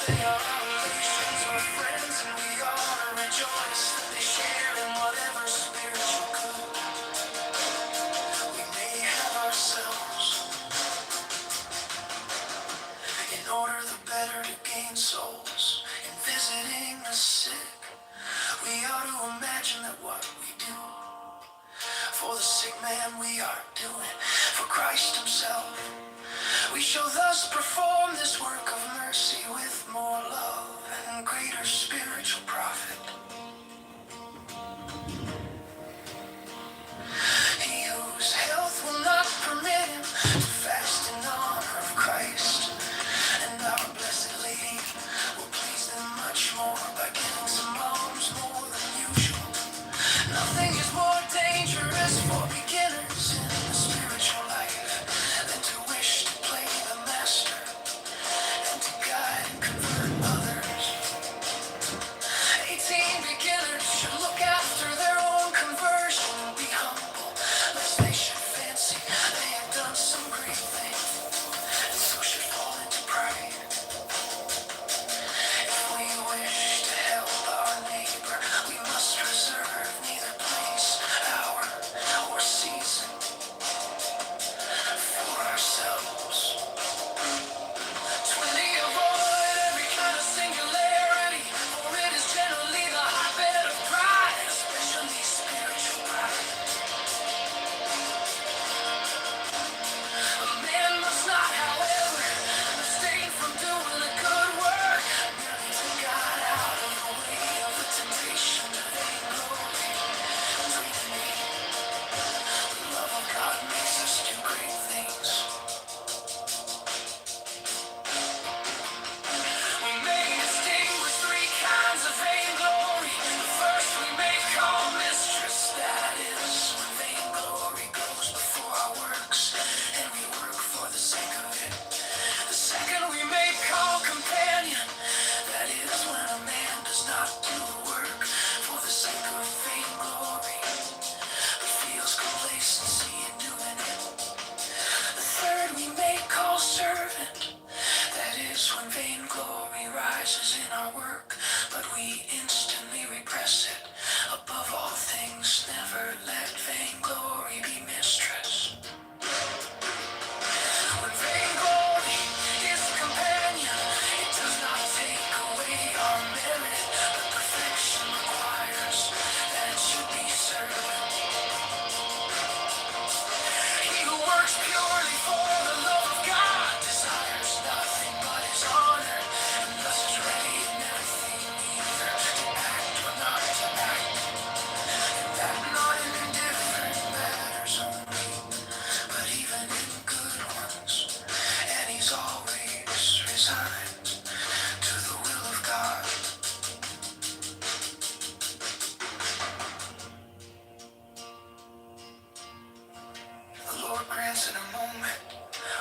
They are our relations or friends, and we ought to rejoice that they share in whatever spiritual good we may have ourselves, in order the better to gain souls. In visiting the sick, we ought to imagine that what we do for the sick man we are doing for Christ himself. We shall thus perform this work of mercy with more love and greater spiritual profit. He whose health will not permit him to fast in honor of Christ and our Blessed Lady will please them much more by giving some alms more than usual. Nothing is more dangerous for beginners in the spiritual life than to wish to play the master and to guide and convert others. 18 beginners should look after their own conversion and be humble, lest they should fancy they have done some great thing, and so should fall into pride. If we wish to help our neighbor, we must reserve neither place, hour, or season for ourselves. 20, avoid every kind of singularity, for it is generally the hotbed of pride, especially spiritual pride. A man must not, however, abstain from doing a good work, merely to God out of the way of the temptation to vainglory. Breathe me. The love of God makes us do great things. We may distinguish three kinds of vainglory. The first we may call mistress, that is, when vainglory goes before our works, and we work for the sake of it. The second we may call companion, that is, when a man does not do the work for the sake of vainglory, but feels complacency in doing it. The third we may call servant, that is, when vainglory rises in our work, but we instantly repress it. Above all things, never let vainglory be mistress. When vainglory is a companion, it does not take away our merit, but perfection requires that it should be servant. He who works purely for the love of God desires nothing but his honor, and thus is ready in everything either to act or not to act, and that not in indifferent matters only, but even in good ones. And he's always resigned to the will of God. The Lord grants in a moment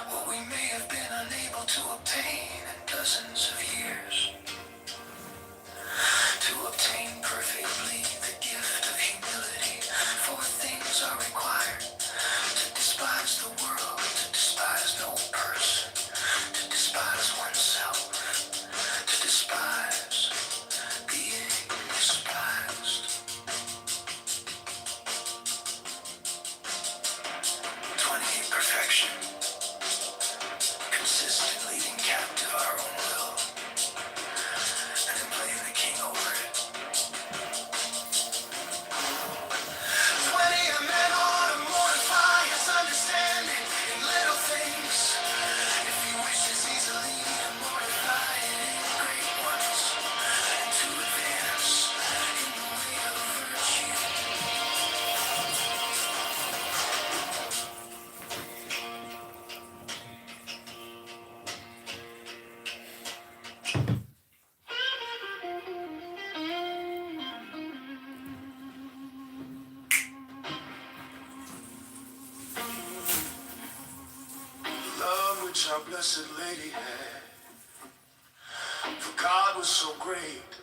what we may have been unable to obtain in dozens of years. To obtain perfectly the gift of humility, four things are required: to despise the world, to despise no person, to despise oneself, to despise being despised. 28, perfection consists in leading captive our own will and in playing the king over it. 20, a man ought to mortify his understanding in little things, if he wishes easily to mortify it in great ones, and to advance in the way of virtue. Love which our Blessed Lady had, for God was so great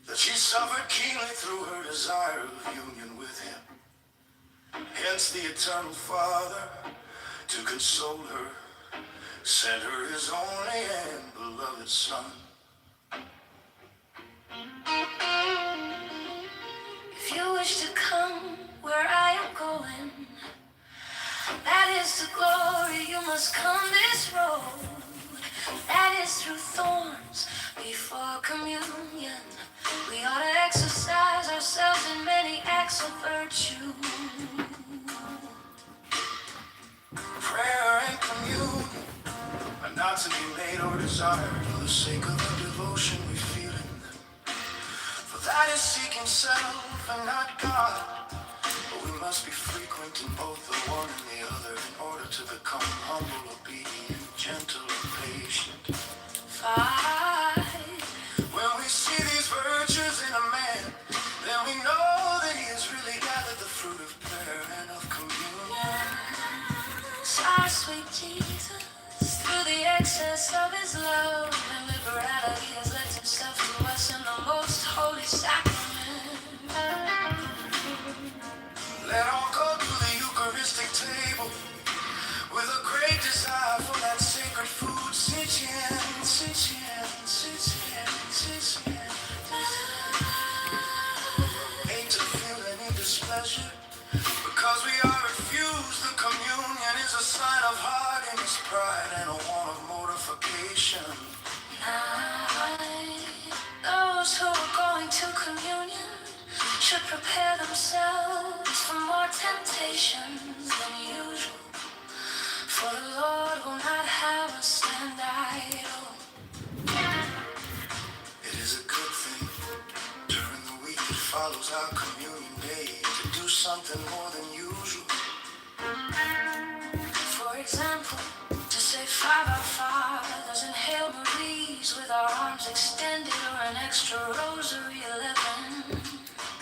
that she suffered keenly through her desire of union with him. Hence the eternal Father, to console her, sent her his only and beloved beloved Son. If you wish to come where I am going, that is the glory, you must come this road. That is through thorns before communion. We ought to exercise ourselves in many acts of virtue. Prayer and communion are not to be made or desired for the sake of the devotion we feel in them. For that is seeking self and not God. But we must be frequent in both the one and the other in order to become humble, obedient, gentle, and patient. 5. When we see these virtues in a man, then we know that he has really gathered the fruit of prayer and of communion. Our sweet Jesus, through the excess of his love and liberality, has left himself to us in the most holy sacrament. Let all go to the Eucharistic table with a great desire for that sacred food. Sit in, sit in, sit in, sit in. Hate to feel any displeasure, because we are refused the communion is a sign of hardness, pride, and a want of mortification. 9. Those who are going to communion should prepare themselves for more temptations than usual, for the Lord will not have us stand idle. It is a good thing during the week that follows our communion day to do something more than usual. For example, to say 5 Our Fathers and Hail Marys with our arms extended, or an extra rosary 11.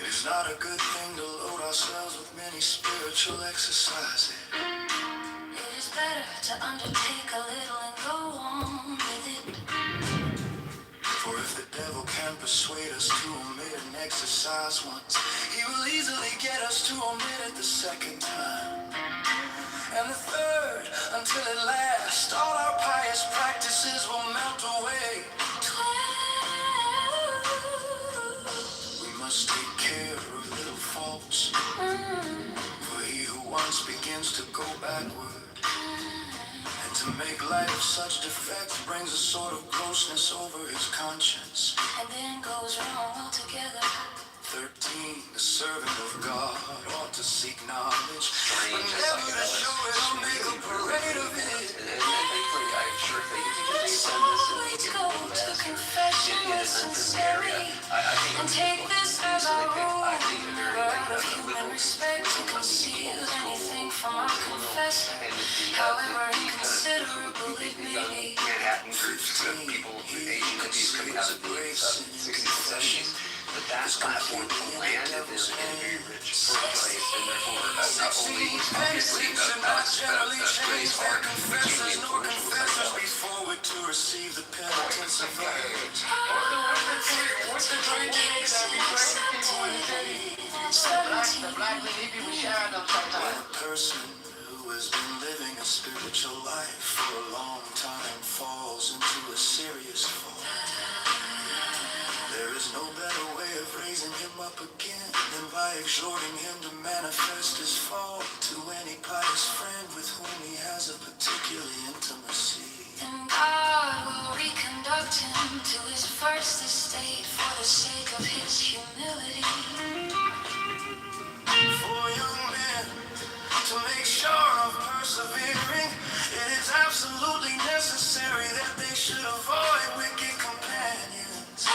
It is not a good thing to load ourselves with many spiritual exercises. It is better to undertake a little and go on with it. For if the devil can persuade us to omit an exercise once, he will easily get us to omit it the second time. And the third, until at last all our pious practices will melt away. 12. We must take care of little faults, for he who once begins to go backward and to make light of such defects brings a sort of grossness over his conscience, and then goes wrong altogether. 13. The servant of God ought to seek knowledge, but never to show it or make a parade of it. Let's always go to confession with sincerity, and take this as our rule, never out of human respect to conceal anything from our confessor, however inconsiderable it may be. 15. He who conceals a grave sin in confession, but that platform will land and is going to be rich for a place, and therefore not only obviously not generally change their confessors nor confessors be forward to receive the penitence of others. What's the great day that we pray to people in the city? The black lady we share them sometimes. When a person who has been living a spiritual life for a long time falls into a serious fault, there is no better way of raising him up again than by exhorting him to manifest his fault to any pious friend with whom he has a particular intimacy. And God will reconduct him to his first estate for the sake of his humility. For young men to make sure of persevering, it is absolutely necessary that they should avoid wicked companions.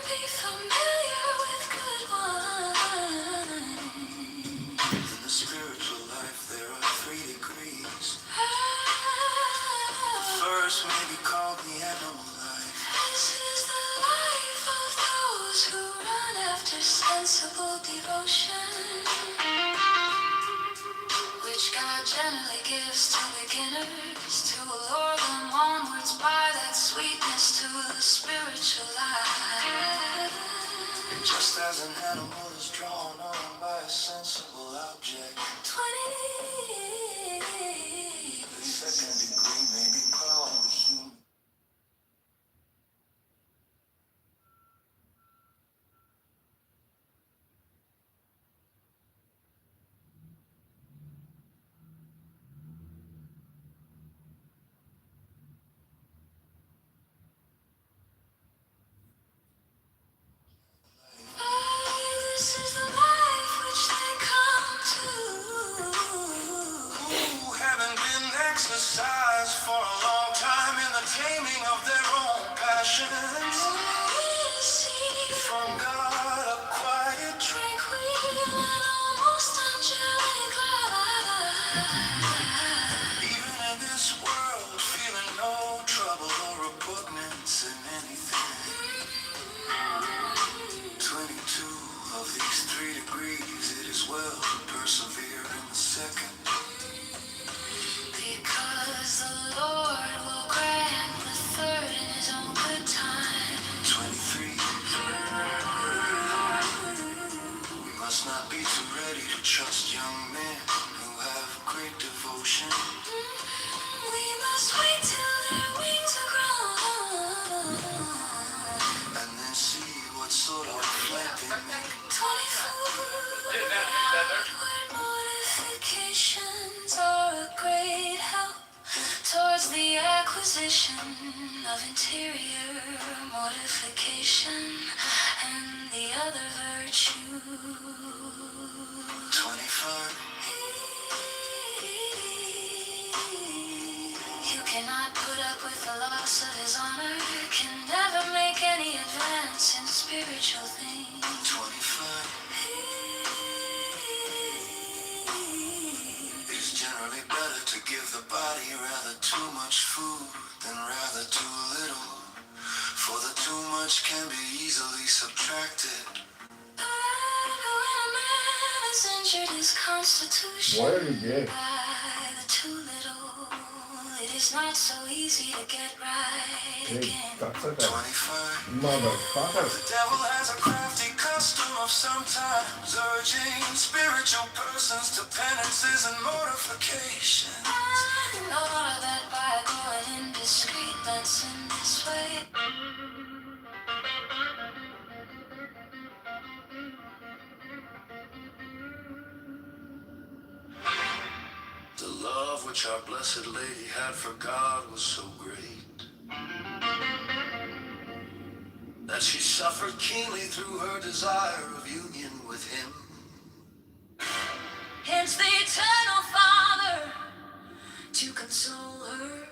Be familiar with good wine. In the spiritual life there are 3 degrees. The first may be called the animal life. This is the life of those who run after sensible devotion, which God generally gives to beginners to allure them onwards by that sweetness to the spiritual life. Just as an animal is drawn on by a sensible object. 20. The second degree may be called the human. balance in anything. 22 of these 3 degrees, it is well to persevere in the second. Because the Lord will grant the third in his own good time. 23. We must not be too ready to trust young men who have great devotion. We must wait till their wings are grown and then see what sort of flight they make. 24. Outward modifications are a great help towards the acquisition of interior mortification and the other virtue. 25. You cannot put up with the loss of his honor, can never make any advance in spiritual things. 25. It is generally better to give the body rather too much food than rather too little, for the too much can be easily subtracted. But when a man has injured his constitution by the too little, it is not so easy to get right again. 25. Motherfucker. The devil has a crafty custom of sometimes urging spiritual persons to penances and mortifications. In order that by going indiscreet, that's in this way. The love which our Blessed Lady had for God was so great that she suffered keenly through her desire of union with him. Hence the eternal Father, to console her,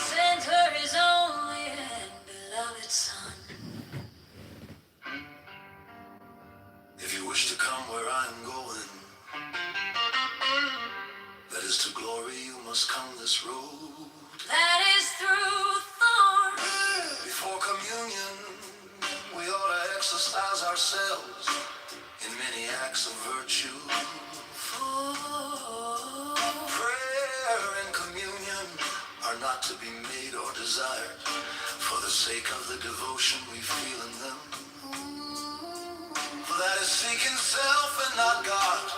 sent her his only and beloved Son. If you wish to come where I am going, that is to glory, you must come this road. That is through thorns. Before communion, we ought to exercise ourselves in many acts of virtue. Prayer and communion are not to be made or desired for the sake of the devotion we feel in them. For that is seeking self and not God.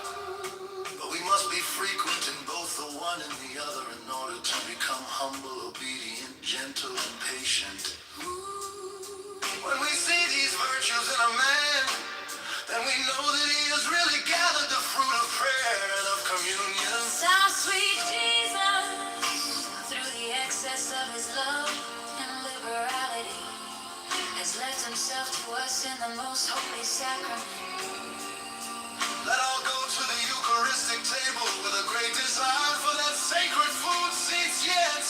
But we must be frequent in both the one and the other in order to become humble, obedient, gentle, and patient. When we see these virtues in a man, then we know that he has really gathered the fruit of prayer and of communion. Our sweet Jesus, through the excess of his love and liberality, has left himself to us in the most holy sacrament. Let all go to the Eucharistic table with a great desire for that sacred food, seats yet,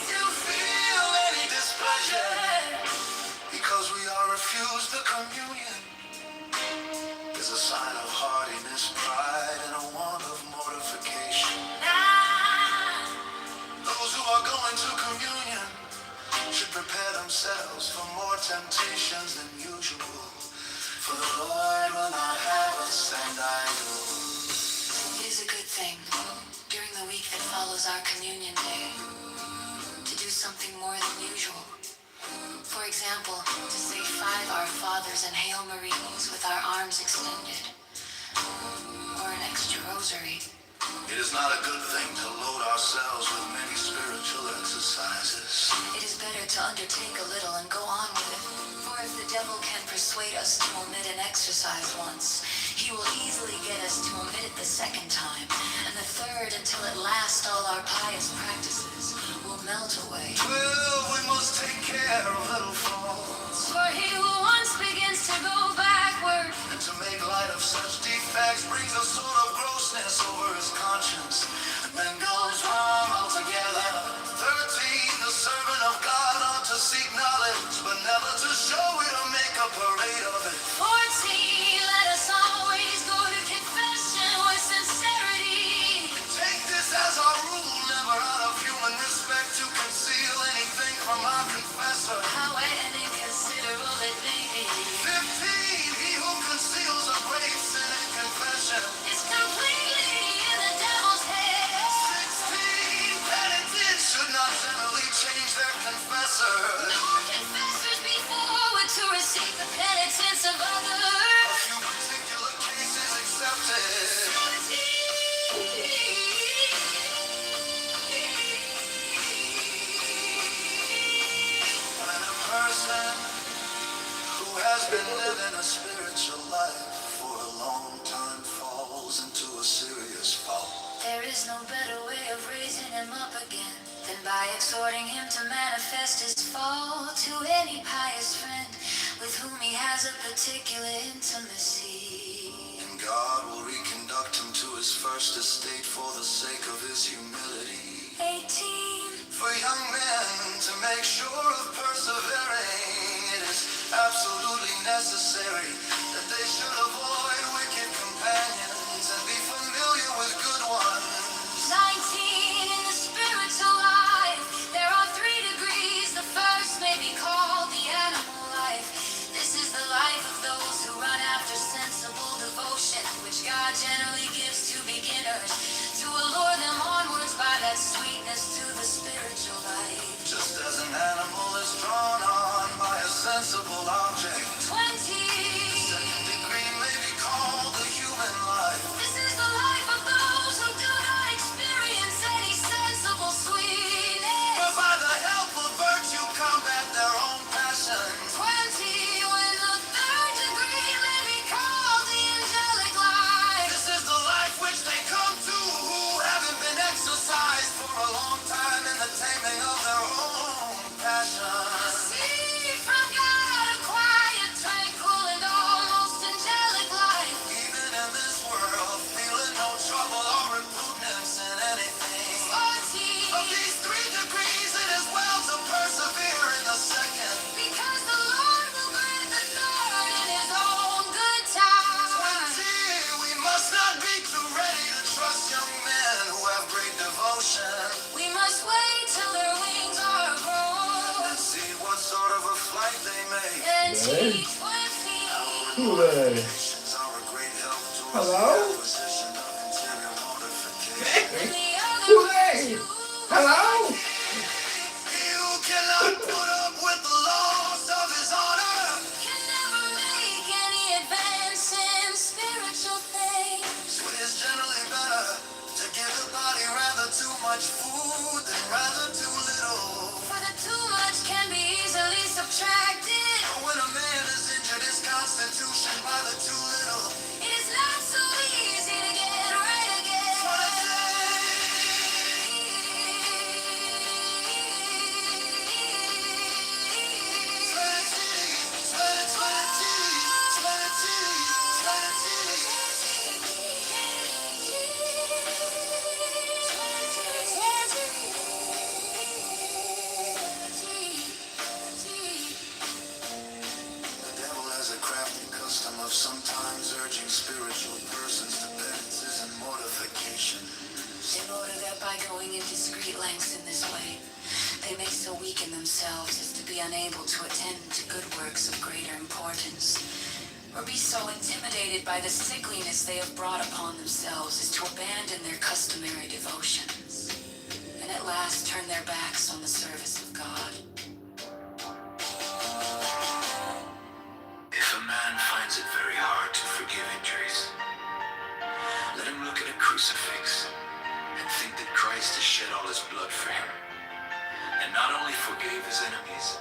To feel any displeasure, because we are refused the communion, is a sign of hardiness, pride, and a want of mortification. Those who are going to communion should prepare themselves for more temptations than usual, for the Lord will not have us stand idle. It is a good thing, during the week that follows our communion day, to do something more than usual. For example, to say 5 Our Fathers and Hail Marys with our arms extended, or an extra rosary. It is not a good thing to load ourselves with many spiritual exercises. It is better to undertake a little and go on with it. For if the devil can persuade us to omit an exercise once, he will easily get us to omit it the second time, and the third, until at last all our pious practices will melt away. 12, we must take care of little faults. For he who once begins to go backward, And to make light of such defects brings a sort of grossness over his conscience, and then goes wrong altogether. 13, the servant of God ought to seek knowledge, but never to show it or make a parade of it. 14, let us always go to confession with sincerity. Take this as our rule, never out of human respect to our confessor. How wet and inconsiderable it may be. 15, he who conceals a great sin in confession. It's completely in the devil's head. 16, penitents should not generally change their confessor. Nor confessors be forward to receive the penitence of A others. few particular cases accepted. 17. When a person who has been living a spiritual life for a long time falls into a serious fault. There is no better way of raising him up again than by exhorting him to manifest his fall to any pious friend with whom he has a particular intimacy. And God will reconduct him to his first estate for the sake of his humility. 18. For young men to make sure of persevering, it is absolutely necessary that they should avoid wicked companions and be familiar with good ones. 19. In the spiritual life, there are 3 degrees. The first may be called the animal life. This is the life of those who run after sensible devotion, which God generally gives to beginners, to allure them onwards by that sweetness to the spiritual life. Just as an animal is drawn on by a sensible object, 20. second degree may be called the human life. This is the life of those who do not experience any sensible sweetness. But by the help of virtue combat their own passions. 20. When the third degree may be called the angelic life. This is the life which they come to who haven't been exercised for a long time in the taming of their own passions. See from God a quiet, tranquil, and almost angelic life. Even in this world, feeling no trouble or repugnance in anything. 40. Of these 3 degrees, it is well to persevere in the second. Because the Lord will grant the third in his own good time. 20, we must not be too ready to trust young men who have great devotion. We must wait till their wings are grown. And see what sort of a flight they make. And Hey. 20. Hooray. Patience are a great help towards Hello? the acquisition of interior mortification. And the other Hooray. two. Hello? He who cannot put up with the loss of his honor. Can never make any advance in spiritual things. So it is generally better to give the body rather too much food than rather too little. For the too much can be easily subtracted. When a man has injured his constitution by the too little, It is not so easy to get right again. 20. The devil has a crafty custom of sometimes urging spiritual persons to penances and mortification. In order that by going in discreet lengths in this way, they may so weaken themselves as to be unable to attend to good works of greater importance, or be so intimidated by the sickliness they have brought upon themselves as to abandon their customary devotions, and at last turn their backs on the service of God. If a man finds it very hard to forgive injuries, let him look at a crucifix and think that Christ has shed all his blood for him, and not only forgave his enemies,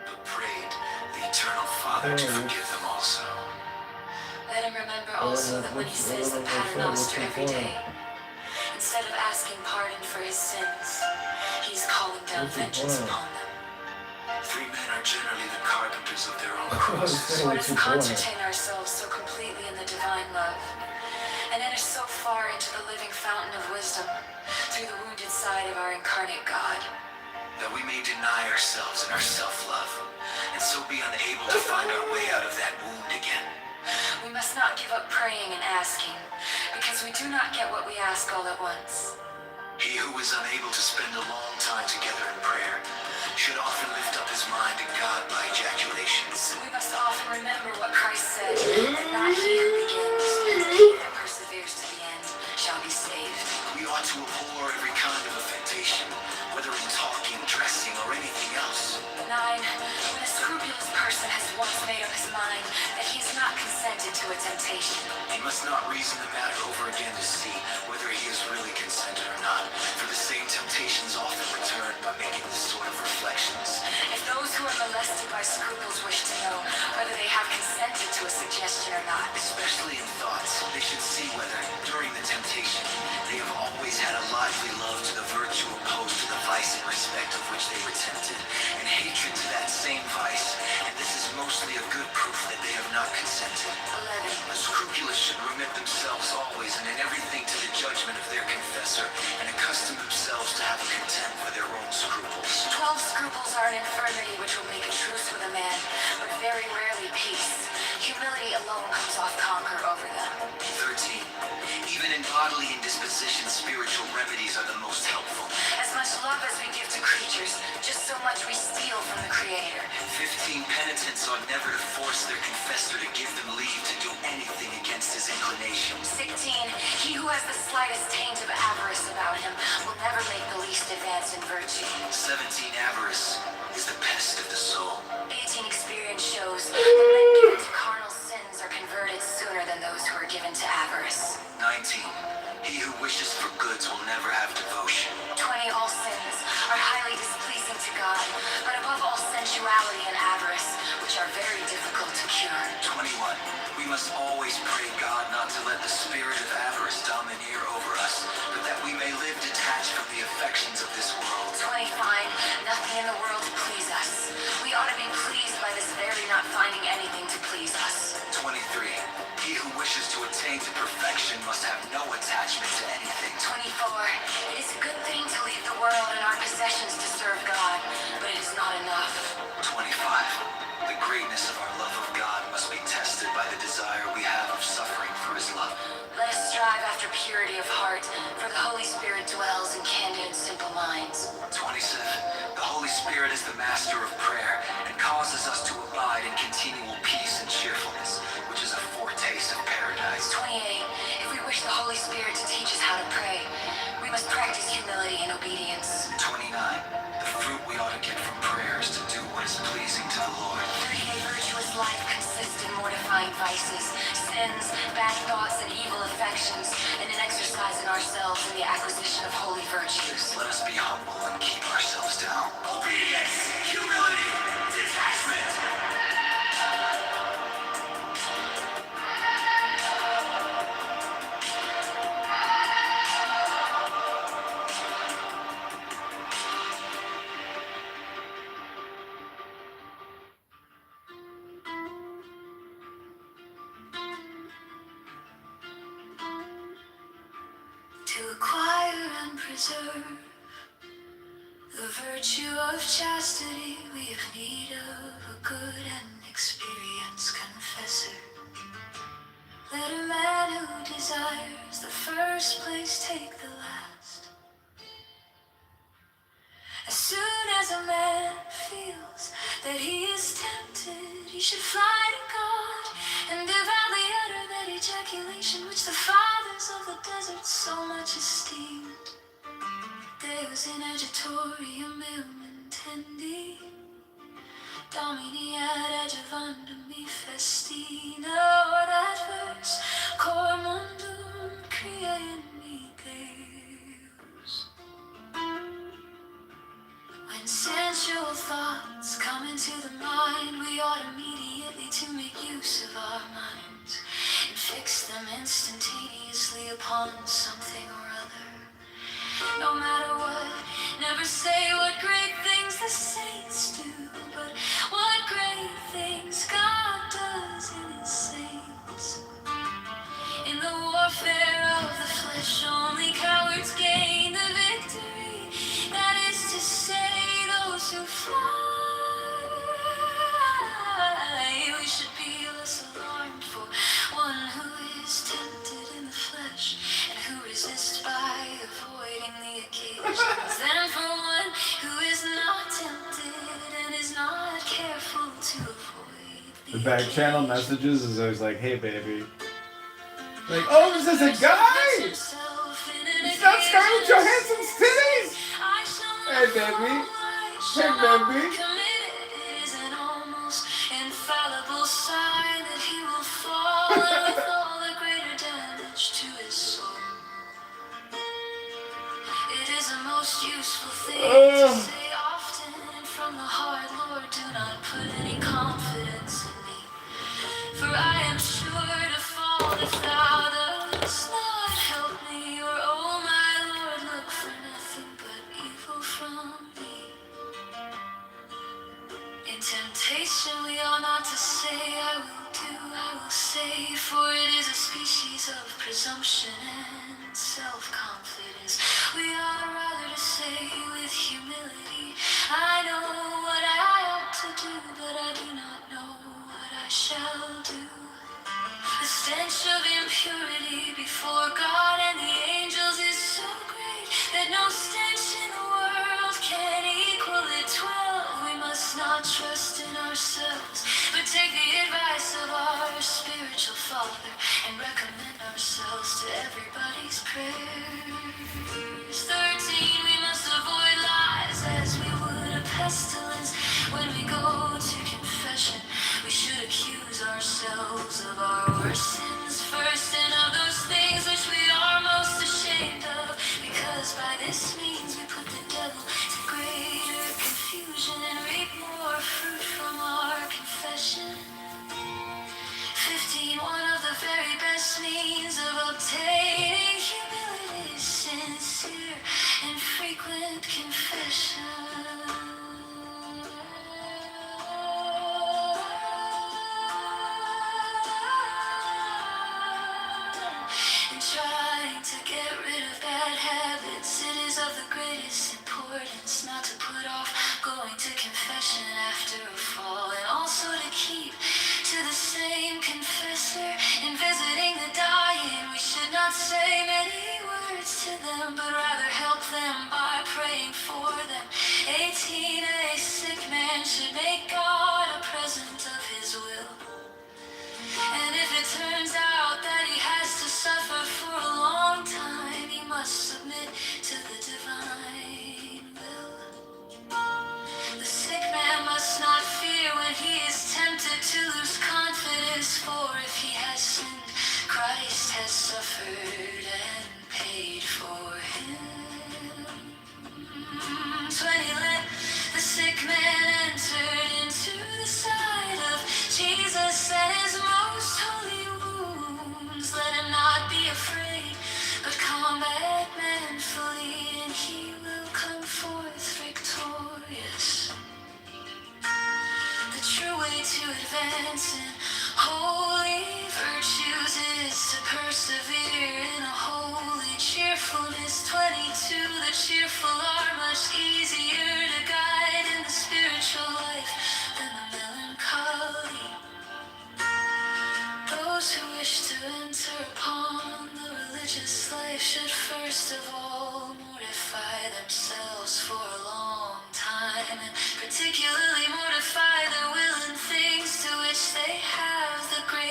but prayed the eternal Father to forgive them also. Let him remember also that when he says the Pater Noster every day, instead of asking pardon for his sins, he's calling down vengeance upon them. 3 men are generally the carpenters of their own It's crosses. Let really us too boring. concentrate ourselves so completely in the divine love, and enter so far into the living fountain of wisdom through the wounded side of our incarnate God, That we may deny ourselves and our self-love, and so be unable to find our way out of that wound again. we must not give up praying and asking, because we do not get what we ask all at once. He who is unable to spend a long time together in prayer should often lift up to a temptation. He must not reason the matter over again to see whether he is really consented or not, for the same temptations often return by making this sort of reflections. If those who are molested by scruples wish to know whether they have consented to a suggestion or not, Especially in thoughts, they should see whether, during the temptation, they have always had a lively love to the virtue opposed to the vice in respect of which they were tempted, and hatred to that same vice, and this is mostly a good proof that they have not consented. 11. The scrupulous should remit themselves always and in everything to the judgment of their confessor, and accustom themselves to have a contempt for their own scruples. 12 scruples are an infirmity which will make a truce with a man, but very rarely peace. Humility alone comes off conquer over them. 13. Even in bodily indisposition, spiritual remedies are the most helpful. As much love as we give to creatures, just so much we steal from the Creator. 15. Penitents ought never to force their confessor to give them leave to do anything against his inclinations. 16. He who has the slightest taint of avarice about him will never make the least advance in virtue. 17. Avarice is the pest of the soul. 18. Experience shows that men given to carnal sins are converted sooner than those who are given to avarice. 19. He who wishes for goods will never have devotion. 20. All sins are highly displeasing to God, but above all sensuality and avarice, which are very difficult to cure. 21. We must always pray God not to let the spirit of avarice domineer over us, but that we may live detached from the affections of this world. 25. Nothing in the world to please us. We ought to be pleased by this very not finding anything to please us. 23. He who wishes to attain to perfection must have no attachment to anything. 24. It is a good thing to leave the world and our possessions to serve God, but it is not enough. 25. The greatness of our love of God must be tested by the desire we have of suffering for his love. Let us strive after purity of heart, for the Holy Spirit dwells in candid and simple minds. 27. The Holy Spirit is the master of prayer and causes us to abide in continual peace and cheerfulness, which is a foretaste of paradise. 28. If we wish the Holy Spirit to teach us how to pray, we must practice humility and obedience. 29. The fruit we ought to get from prayer is to do what is pleasing to the Lord. 30. A virtuous life consists in mortifying vices, sins, bad thoughts, and evil affections, and in exercising ourselves in the acquisition of holy virtues. Let us be humble and keep ourselves down. Obedience, humility, detachment. To acquire and preserve the virtue of chastity, we have need of a good and experienced confessor. Let a man who desires the first place take the last. As soon as a man feels that he is tempted, he should fly to God and devoutly utter that ejaculation which the fathers of the desert so much esteemed. Deus in agitorium meum intendi, Domini ad adjuvandum me festina. Or that verse, cor mundum crea in me Deus. When sensual thoughts come into the mind, we ought immediately to make use of our minds and fix them instantaneously upon something or other. No matter what, never say what great things the saints do, but what great things God does in his saints. In the warfare of the flesh, only cowards gain the victory. That is to say, those who fly. We should be less alarmed for one who is tempted in the flesh and who resists by avoiding the occasions, than for one who is not tempted and is not careful to avoid The back channel messages is always like, hey baby. Like, oh, is this a guy? It's not Scarlett Johansson's titties! Hey baby. Hey baby. Committed is an almost infallible sign that he will fall. thing to say often and from the heart, Lord, do not put any confidence in me. For I am sure to fall if thou dost not help me. Or, oh my Lord, look for nothing but evil from me. In temptation we ought not to say, I will do, I will say, for it is a species of presumption and self-confidence. We ought rather to say with humility, I know what I ought to do, but I do not know what I shall do. The stench of impurity before God and the angels is so great that no stench in the world can equal it. 12, we must not trust in ourselves, but take the advice of our spiritual father and recommend ourselves to everybody's prayers. 13, we must avoid lies as we would a pestilence. When we go to confession, we should accuse ourselves of our worst sins first, and of those things which we are most ashamed of, because by this means we put the devil to greater confusion and reap more fruit from our confession. 15, one of the very best means of obtaining humility is sincere and frequent confession. In trying to get rid of bad habits, it is of the greatest importance not to put off going to confession after a fall, and also to keep to the same confessor. In visiting the dying, we should not say many words to them, but rather help them by praying for them. 18, a sick man should make God a present of his will. And if it turns out that he has to suffer for a long time, he must submit to the divine will. The sick man must not fear when he is tempted to lose confidence, for if he has sinned, Christ has suffered and paid for him. 20, let the sick man enter into the sight of Jesus and his most holy wounds. Let him not be afraid, but combat manfully, and he will come forth victorious. The true way to advance in holy virtues is to persevere in a holy cheerfulness. 22, the cheerful are much easier to guide in the spiritual life than the melancholy. Those who wish to enter upon the religious life should first of all mortify themselves for a long time, and particularly mortify their will and things to which they have the greatest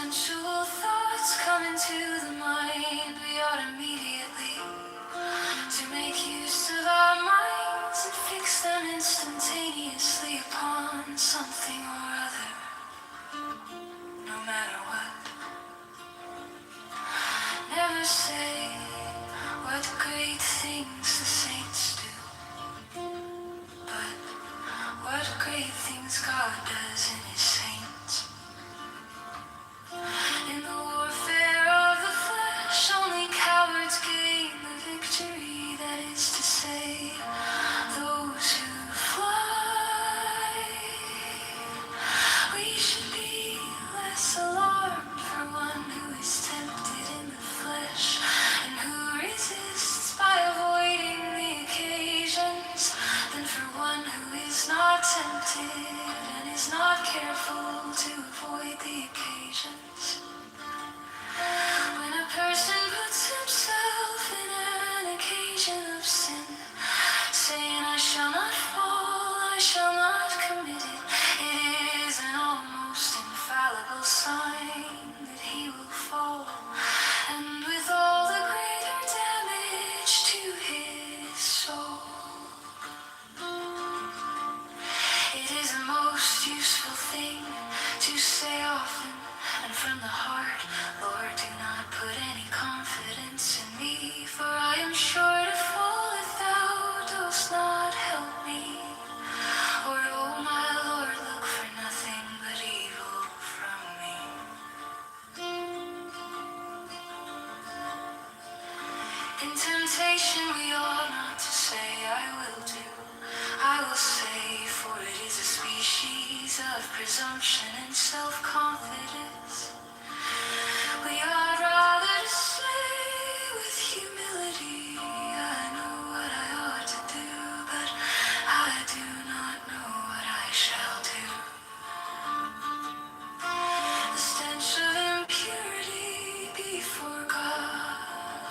sensual thoughts come into the mind, we ought immediately to make use of our minds and fix them instantaneously upon something or other, no matter what. Never say what great things the saints do, but what great things God does in his saints. In the warfare of the flesh, only cowards gain the victory. That is to say, those who fly. We should be less alarmed for one who is tempted in the flesh and who resists by avoiding the occasions than for one who is not tempted and is not careful to avoid the occasions. When a person puts himself in an occasion of sin, saying, I shall not fall, I shall not commit it, it is an almost infallible sign that he will fall, and with all the greater damage to his soul. It is a most useful thing to say often and from the heart, Lord, do not put any confidence in me, for I am sure to fall if thou dost not help me. Or, oh my Lord, look for nothing but evil from me. In temptation we ought not to say, I will do, I will say, for it is a species of presumption and self-confidence. We ought rather to say with humility, I know what I ought to do, but I do not know what I shall do. The stench of impurity before God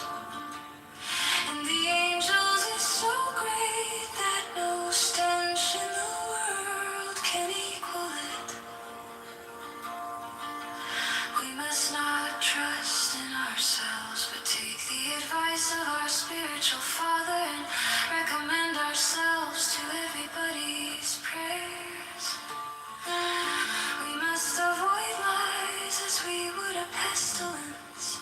and the angels is so great that no stench in the world can equal it. We must not trust in ourselves, but take the advice of our spiritual father and recommend ourselves to everybody's prayers. We must avoid lies as we would a pestilence.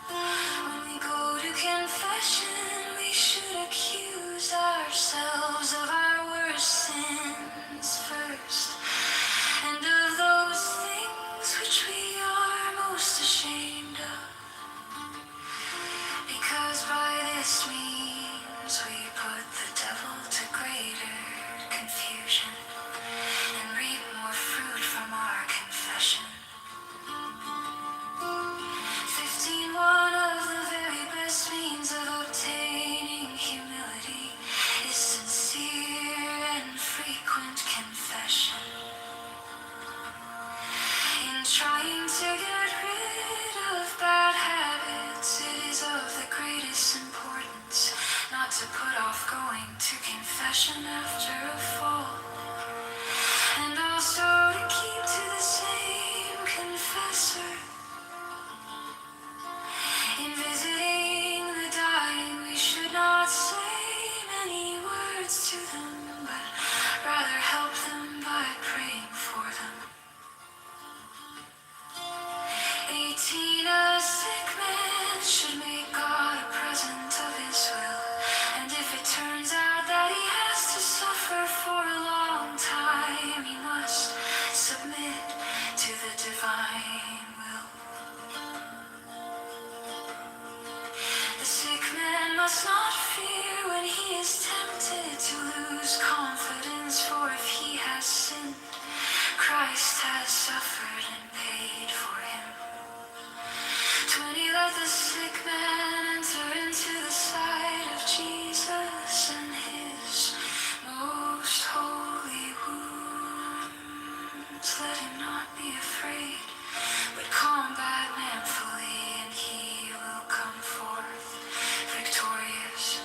When we go to confession, we should accuse ourselves of our worst sins first, and of those things which we are most ashamed of, because by this means we put the devil to greater confusion and reap more fruit from our confession. 15. One of the very best means of obtaining humility is sincere and frequent confession. In trying to get rid of bad habits, it is of the greatest importance not to put off going to confession after a fall, and also to keep to the same confessor. In visiting the dying, we should not say many words to them, but rather help them by praying for them. 18. A sick man should make God a present of his will, and if it turns out that he has to suffer for a long time, he must submit to the divine will. The sick man must not fear when he is tempted to lose confidence, for if he has sinned, Christ has suffered and paid for him. 20. Let the sick man enter into the sight of Jesus and his most holy wounds. Let him not be afraid, but combat manfully, and he will come forth victorious.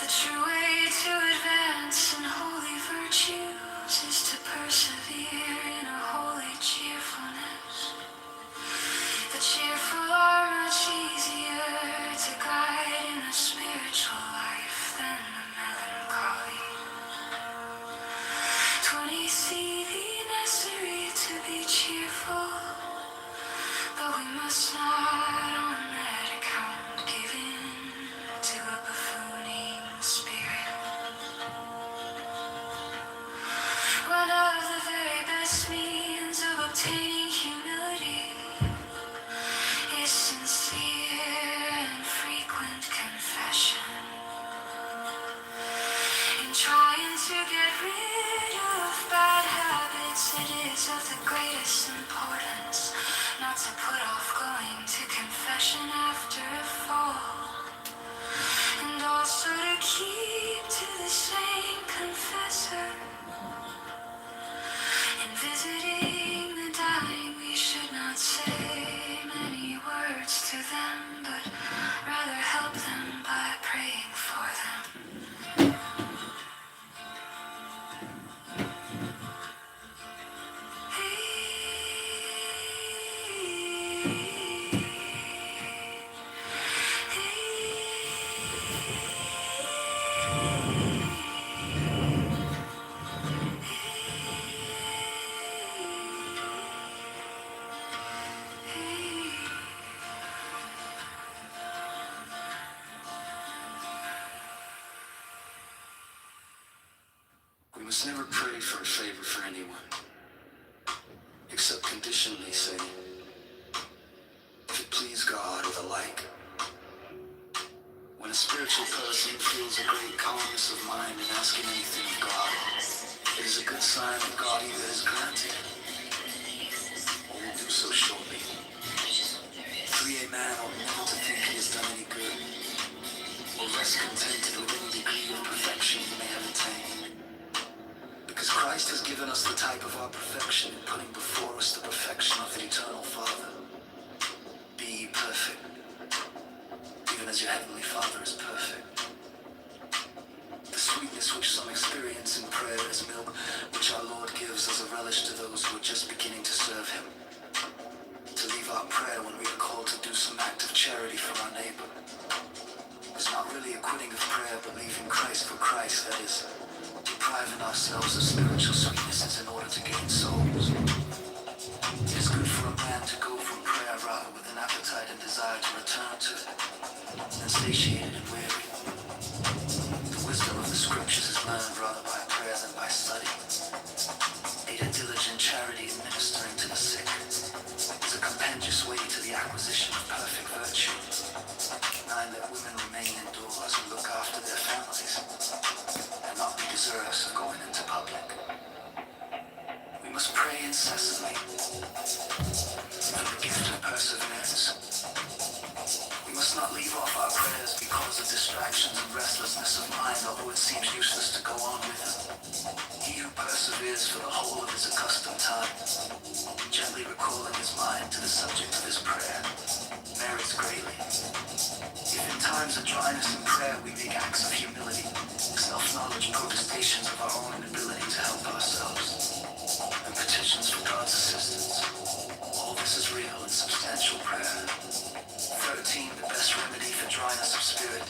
The true way to advance in holy virtues is to persevere in a holy cheerfulness. The cheerful are much easier to guide in a spiritual life than the melancholy. 20 see the necessary to be cheerful, but we must not on that account give in to a buffooning spirit. One of the very best means of obtaining humility is sincere and frequent confession. In trying to get rid of bad habits, it is of the greatest importance not to put off going to confession after a fall, and also to keep to the same confessor. In visiting the dying, we should not say many words to them, but rather help them by praying for them. We must never pray for a favor for anyone, except conditionally saying, if it please God or the like. When a spiritual person feels a great calmness of mind in asking anything of God, it is a good sign that God either has granted or will do so shortly. Free a man ought never to think he has done any good, or rest contented with any degree of perfection he may have attained. Because Christ has given us the type of our perfection in putting before us the perfection of the eternal Father. Be ye perfect, even as your heavenly Father is perfect. The sweetness which some experience in prayer is milk, which our Lord gives as a relish to those who are just beginning to serve Him. To leave our prayer when we are called to do some act of charity for our neighbor is not really a quitting of prayer, but leaving Christ for Christ, that is, depriving ourselves of spiritual sweetnesses in order to gain souls. It is good for a man to go from prayer rather with an appetite and desire to return to it, than satiated and weary. The wisdom of the scriptures is learned rather by prayer than by study. Aid a diligent charity in ministering to the sick is a compendious way to the acquisition of perfect virtue. 9, that women remain indoors and look after their families, and not be desirous of going into public. We must pray incessantly for the gift of perseverance. We must not leave off our prayers because of distractions and restlessness of mind, although it seems useless to go on with them. He who perseveres for the whole of his accustomed time, gently recalling his mind to the subject of his prayer, merits greatly. If in times of dryness in prayer we make acts of humility, self-knowledge, protestations of our own inability to help ourselves, and petitions for God's assistance, all this is real and substantial prayer. 13, the best remedy for dryness of spirit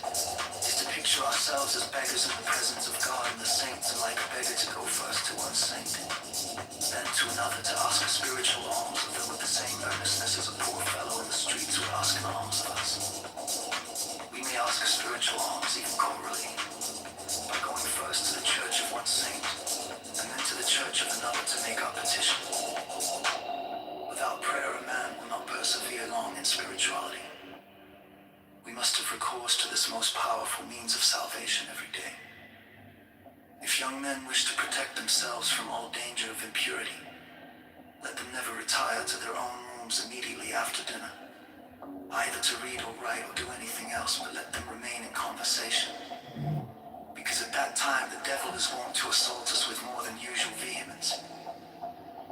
is to picture ourselves as beggars in the presence of God and the saints, and like a beggar to go first to one saint, then to another to ask a spiritual alms of them with the same earnestness as a poor fellow in the streets who would ask an alms of us. We may ask a spiritual alms even corporally, by going first to the church of one saint, and then to the church of another to make our petition. Without prayer, a man will not persevere long in spirituality. We must have recourse to this most powerful means of salvation every day. If young men wish to protect themselves from all danger of impurity, let them never retire to their own rooms immediately after dinner, either to read or write or do anything else, but let them remain in conversation. Because at that time the devil is wont to assault us with more than usual vehemence.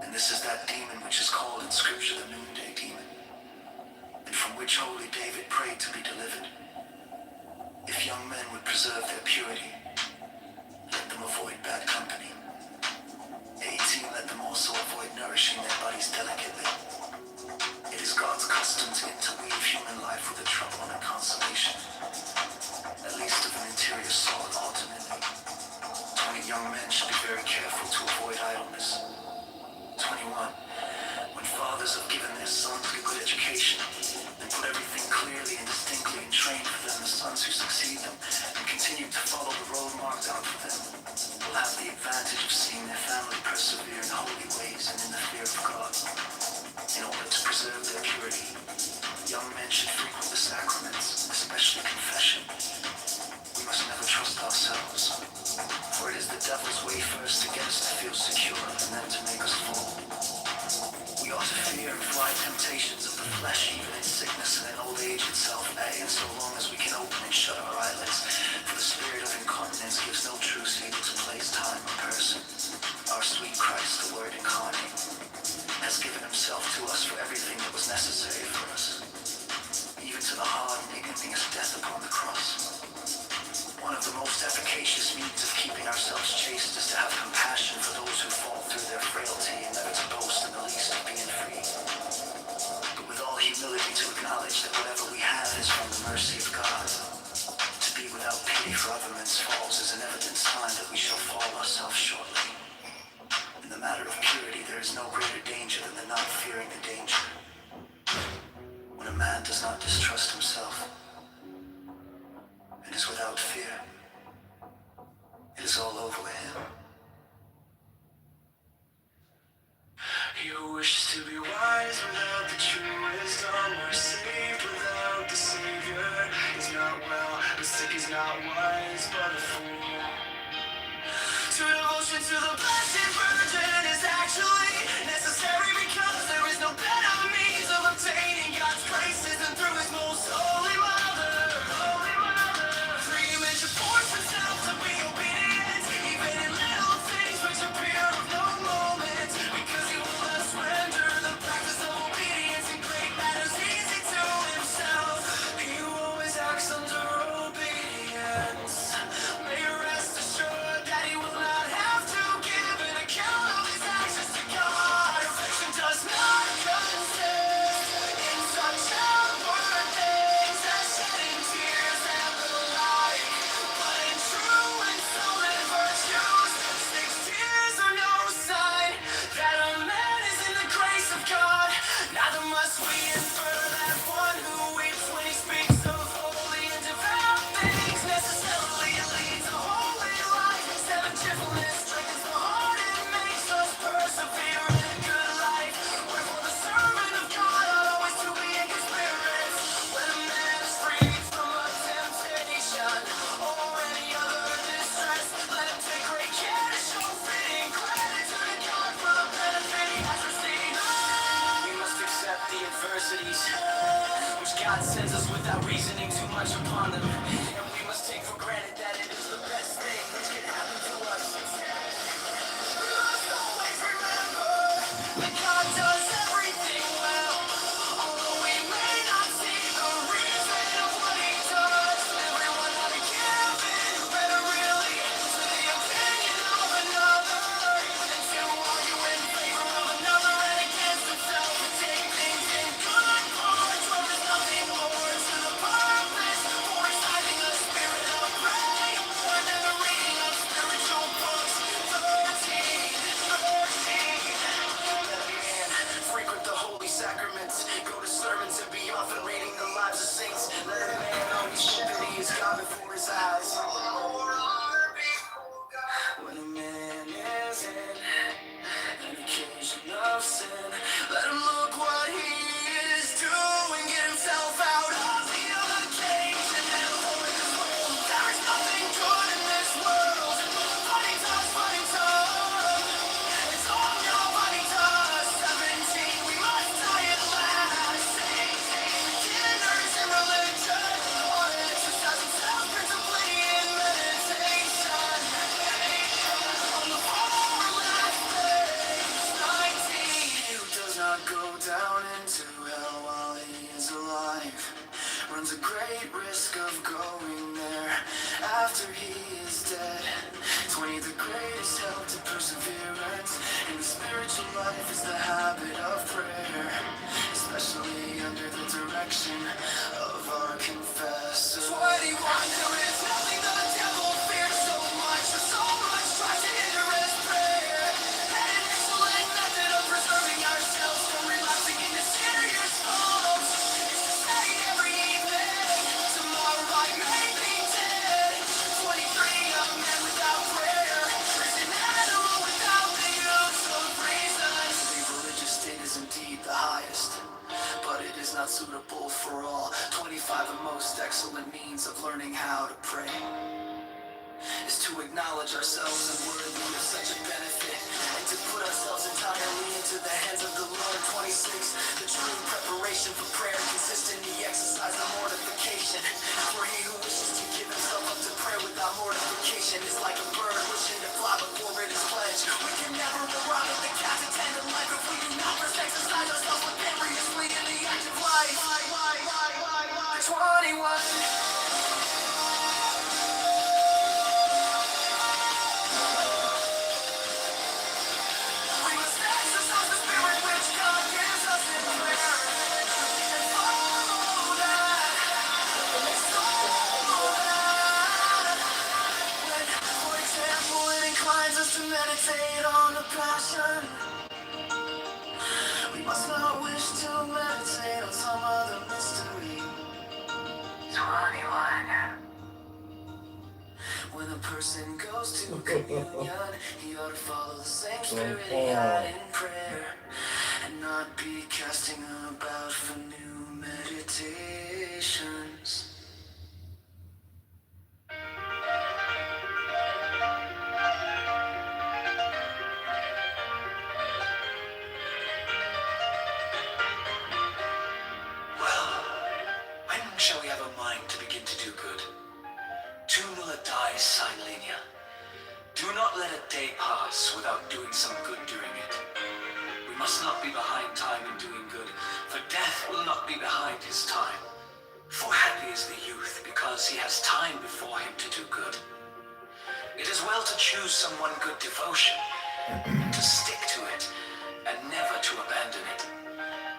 And this is that demon which is called in Scripture the noonday demon, and from which holy David prayed to be delivered. If young men would preserve their purity, let them avoid bad company. 18, let them also avoid nourishing their bodies phrase delicately. It is God's custom to interweave human life with a trouble and a consolation, at least of an interior soul ultimately. 20 young men should be very careful to avoid idleness. 21. When fathers have given their sons a good education and put everything clearly and distinctly in train for them, the sons who succeed them and continue to follow the road marked out for them will have the advantage of seeing their family persevere in holy ways and in the fear of God. In order to preserve their purity, young men should frequent the sacraments, especially confession. We must never trust ourselves, for it is the devil's way first to get us to feel secure and then to make us fall. We ought to fear and fly temptations of the flesh, even in sickness and in old age itself, and so long as we can open and shut our eyelids, for the spirit of incontinence gives no truce able to place time or person. Our sweet Christ, the Word incarnate, has given himself to us for everything that was necessary for us, even to the hard and ignominious death upon the cross. One of the most efficacious means of keeping ourselves chaste is to have compassion for those who fall through their frailty and never to boast in the least of being free. But with all humility to acknowledge that whatever we have is from the mercy of God. To be without pity for other men's faults is an evident sign that we shall fall ourselves shortly. In the matter of purity, there is no greater danger than the not fearing the danger. When a man does not distrust himself and is without fear, it is all over with him. You wish to be wise without the true wisdom, or saved without the Savior. Is not well, but sick is not wise, but a fool. True devotion to the Blessed Virgin is actually necessary because there is no better means of obtaining God's graces than through His most holy mother. Free man should force himself to be obedient, even in little things which appear of no moment, because He will thus render the practice of obedience in great matters easy to Himself. He who always acts under obedience may rest assured that he will not have to give an account of his actions to God. Perfection does not consist in such outward things as shedding tears and the like, but in true and solid virtues. 6 tears are no sign that a man is in the grace of God. Neither must we infer that one who weeps when he speaks of holy and devout things necessarily leads a holy life. 7 cheerfulness strengthens the heart and makes us persevere in a good life. Wherefore the servant of God ought always to be in good spirits. When a man is freed from a temptation or any other distress, let him take great care to show fitting gratitude to God for the benefit he has received. We must accept the adversities which God sends us without reasoning too much upon them, and we must take for granted that it is the best thing which can happen to us. We must always remember that God does everything well, although we may not see the reason of what He does. Everyone ought to give in better really to the opinion of another than to argue in favor of another and against himself, and take things in good parts where there's nothing more to the purpose, for reciting a spirit of prayer more than the reading of spiritual books. 13. Let a man frequent the holy sacraments, go to sermons, and be often reading the lives of saints. Let a man always show that he is God before his eyes. When a man is in an occasion of sin, let him look what he is doing, get himself out of the occasion and avoid this world. There is nothing good in this world. Fighting tough. It's all nobody does. 17, we must die at last. 18, dinners and religion. On exercise and self-contemplating and meditation. On the far last days. 19, who does not go down into hell while he is alive runs a great risk of going there after he is dead. 20, the greatest help to perseverance in the spiritual life is the habit of not suitable for all. 25 the most excellent means of learning how to pray is to acknowledge ourselves and worthy of such a benefit, and to put ourselves entirely into the hands of the Lord. 26, the true preparation for prayer consists in the exercise of mortification. For he who wishes to give himself up to prayer without mortification is like a bird wishing to fly before it is fledged. We can never arrive at the captain tender life if we do not first exercise ourselves laboriously in the active life. 21. Meditate on the passion. We must not wish to meditate on some other mystery. 21. When a person goes to communion, he ought to follow the same spirit he had in prayer, and not be casting about for new meditations. Shall we have a mind to begin to do good? Tu nulla dies sine linea. Do not let a day pass without doing some good during it. We must not be behind time in doing good, for death will not be behind his time. For happy is the youth, because he has time before him to do good. It is well to choose some one good devotion, and to stick to it, and never to abandon it.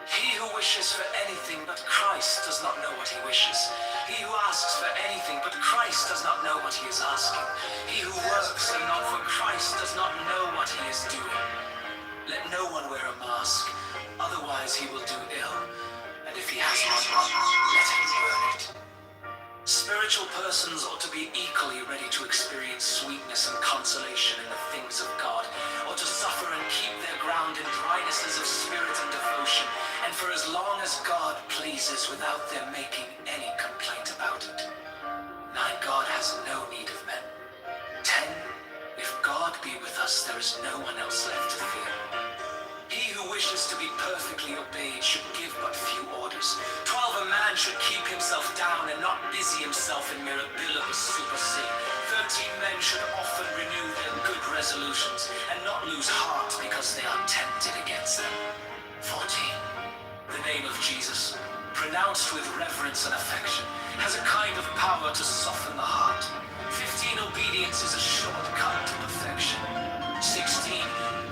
He who wishes for anything but Christ does not know what he wishes. He who asks for anything but Christ does not know what he is asking. He who works and not for Christ does not know what he is doing. Let no one wear a mask, otherwise he will do ill. And if he has one, let him burn it. Spiritual persons ought to be equally ready to experience sweetness and consolation in the things of God, or to suffer and keep their ground in drynesses of spirit and devotion, and for as long as God pleases, without their making any complaint about it. 9. God has no need of men. 10. If God be with us, there is no one else left to fear. He who wishes to be perfectly obeyed should give but few orders. 12. A man should keep himself down and not busy himself in mirabilibus super se. 13. Men should often renew their good resolutions and not lose heart because they are tempted against them. 14. The name of Jesus, pronounced with reverence and affection, has a kind of power to soften the heart. 15. Obedience is a shortcut to perfection. 16.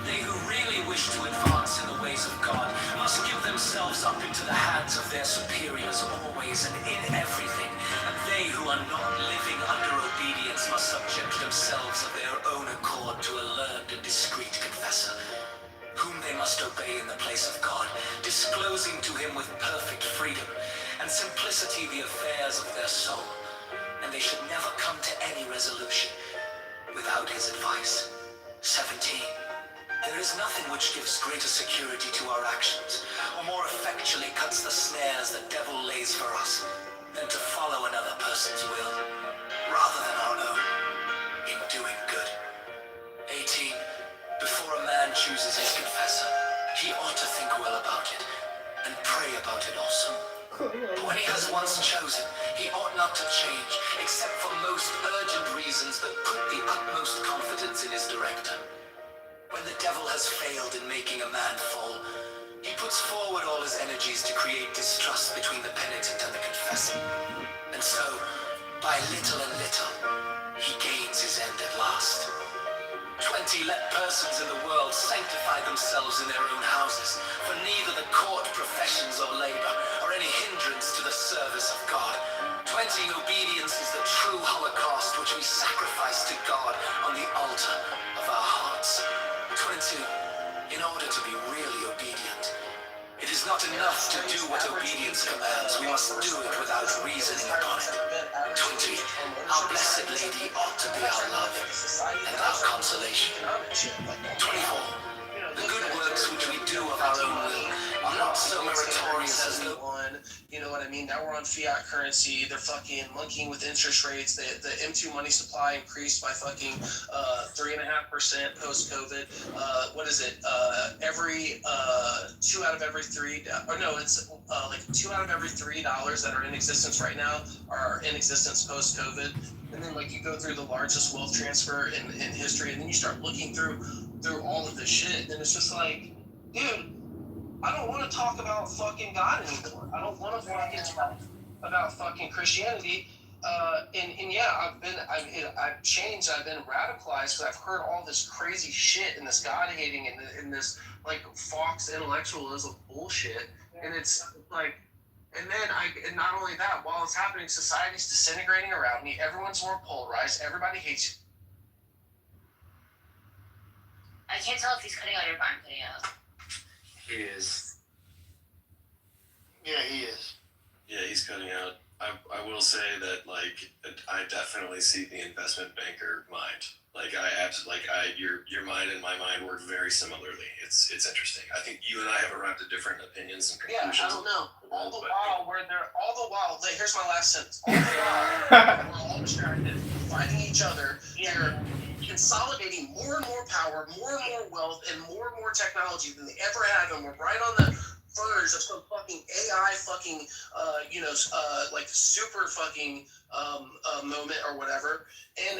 They who really wish to advance in the ways of God must give themselves up into the hands of their superiors always and in everything, and they who are not living under obedience must subject themselves of their own accord to a learned and discreet confessor, whom they must obey in the place of God, disclosing to him with perfect freedom and simplicity the affairs of their soul, and they should never come to any resolution without his advice. 17. There is nothing which gives greater security to our actions, or more effectually cuts the snares the devil lays for us, than to follow another person's will, rather than our own, in doing good. 18. Before a man chooses his confessor, he ought to think well about it, and pray about it also. But when he has once chosen, he ought not to change, except for most urgent reasons that put the utmost confidence in his director. When the devil has failed in making a man fall, he puts forward all his energies to create distrust between the penitent and the confessor. And so, by little and little, he gains his end at last. 20. Let persons in the world sanctify themselves in their own houses, for neither the court, professions, or labor are any hindrance to the service of God. 20. Obedience is the true holocaust which we sacrifice to God on the altar of our hearts. 22. In order to be really obedient, it is not enough to do what obedience commands. We must do it without reasoning upon it. 20. Our Blessed Lady ought to be our love and our consolation. 24. The good works which we do of our own will not so meritorious as the one. You know what I mean? Now we're on fiat currency. They're fucking monkeying with interest rates. The M2 money supply increased by fucking 3.5% post COVID. What is it? Every 2 out of every three, or no, it's like 2 out of every $3 that are in existence right now are in existence post COVID. And then like you go through the largest wealth transfer in history, and then you start looking through all of this shit, and it's just like, dude, I don't want to talk about fucking God anymore. I don't want to fucking talk about fucking Christianity. And yeah, I've changed. I've been radicalized because I've heard all this crazy shit and this God hating and this like Fox intellectualism bullshit. And it's like, and not only that, while it's happening, society's disintegrating around me. Everyone's more polarized. Everybody hates you. I can't tell if he's cutting out or if I'm cutting out. He is. Yeah, he is. Yeah, he's cutting out. I will say that, like, I definitely see the investment banker mind. Like, your mind and my mind work very similarly. It's interesting. I think you and I have arrived at different opinions and conclusions. Yeah, I don't know. All the while, here's my last sentence. All the while, we're all distracted, fighting each other. They're consolidating more and more power, more and more wealth, and more technology than they ever have, and we're right on the verge of some fucking AI fucking, like super fucking moment or whatever. And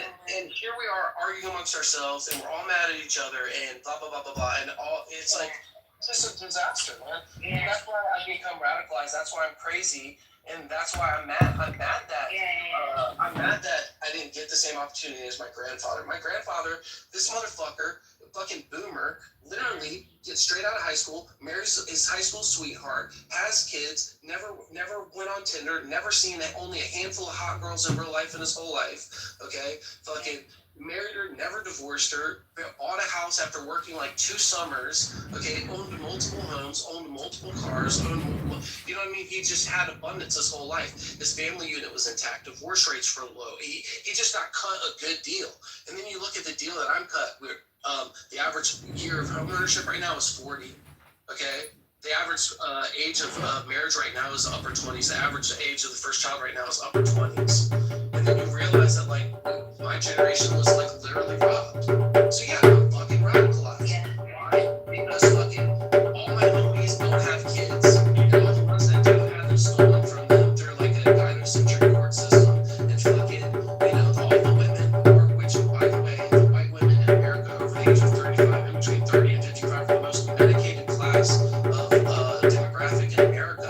here we are arguing amongst ourselves, and we're all mad at each other, and blah blah blah blah blah, and all it's like it's just a disaster, man. Yeah. And that's why I become radicalized. That's why I'm crazy. And that's why I'm mad. I'm mad that I didn't get the same opportunity as my grandfather. My grandfather, this motherfucker, fucking boomer, literally gets straight out of high school, marries his high school sweetheart, has kids, never went on Tinder, never seen only a handful of hot girls in real life in his whole life. Okay, fucking married her, never divorced her, bought a house after working like 2 summers, okay, owned multiple homes, owned multiple cars, you know what I mean? He just had abundance his whole life. His family unit was intact, divorce rates were low. He just got cut a good deal. And then you look at the deal that I'm cut, the average year of home ownership right now is 40, okay? The average age of marriage right now is upper 20s. The average age of the first child right now is upper 20s. And then you realize that, like, my generation was, like, literally robbed. So, yeah, I'm fucking radicalized. Why? Because fucking all my homies don't have kids. And all the ones that do have them stolen from them through, like, a gynocentric court system. And fucking, all the women, which, by the way, the white women in America over the age of 35, in between 30 and 55, are the most medicated class of demographic in America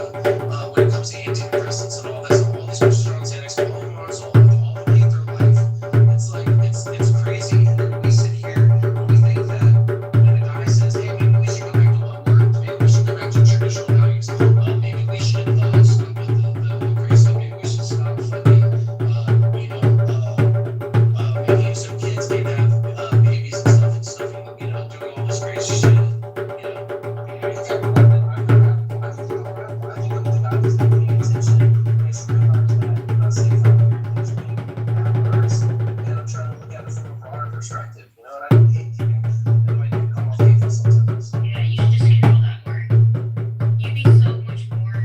when it comes to antidepressants and all that stuff. All these bitches are on Xanax, all of them are on Zoloft, all of them hate their life. It's like, it's crazy. And then we sit here and we think that when a guy says, hey, maybe we should go back to what worked, maybe we should go back to traditional values, maybe we should stop with the crazy stuff, maybe we should stop fucking, maybe some kids can't have babies and stuff, doing all this crazy shit. Perspective, and I don't hate you. I do come off hateful sometimes. Yeah, you should just schedule that work. You'd be so much more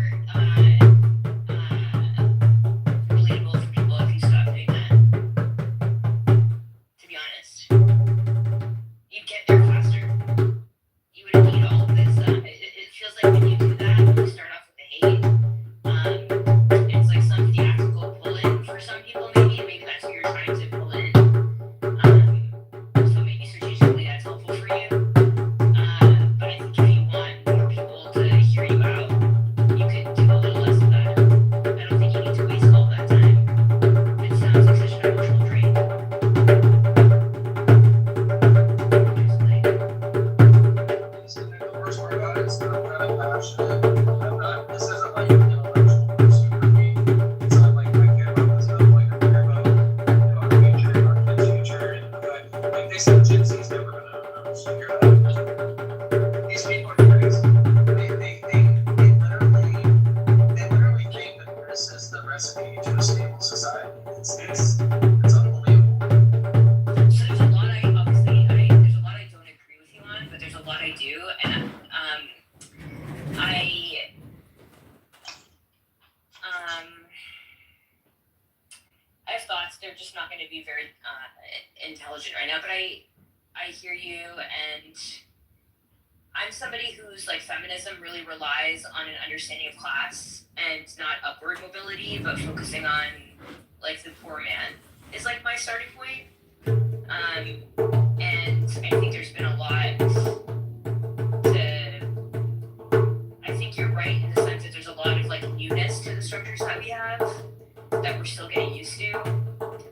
relatable to people if you stopped doing that. To be honest, you'd get there faster. You wouldn't need all of this. It feels like when you do that, you start off with the hate. It's like some theatrical pull-in for some people, maybe that's what you're trying to pull in. So maybe strategically that's helpful for you. But I think if you want more people to hear you out, you could do a little less of that. I don't think you need to waste all that time. It sounds like such an emotional drain. The worst part about it is that I'm kind of passionate. This isn't like an intellectual pursuit for me. It's not like I care about this stuff. Like I care about our future, our kids' future, and the fact, like they said, Gen Z's never gonna figure it out. These people are crazy. They literally think that this is the recipe to a stable society. It's unbelievable. So there's a lot I don't agree with you on, but there's a lot I do, and I have thoughts. They're just not going to be very intelligent right now. But I hear you, and I'm somebody whose like feminism really relies on an understanding of class and not upward mobility, but focusing on like the poor man is like my starting point. And I think there's been a lot to. I think you're right in the sense that there's a lot of like newness to the structures that we have that we're still getting used to.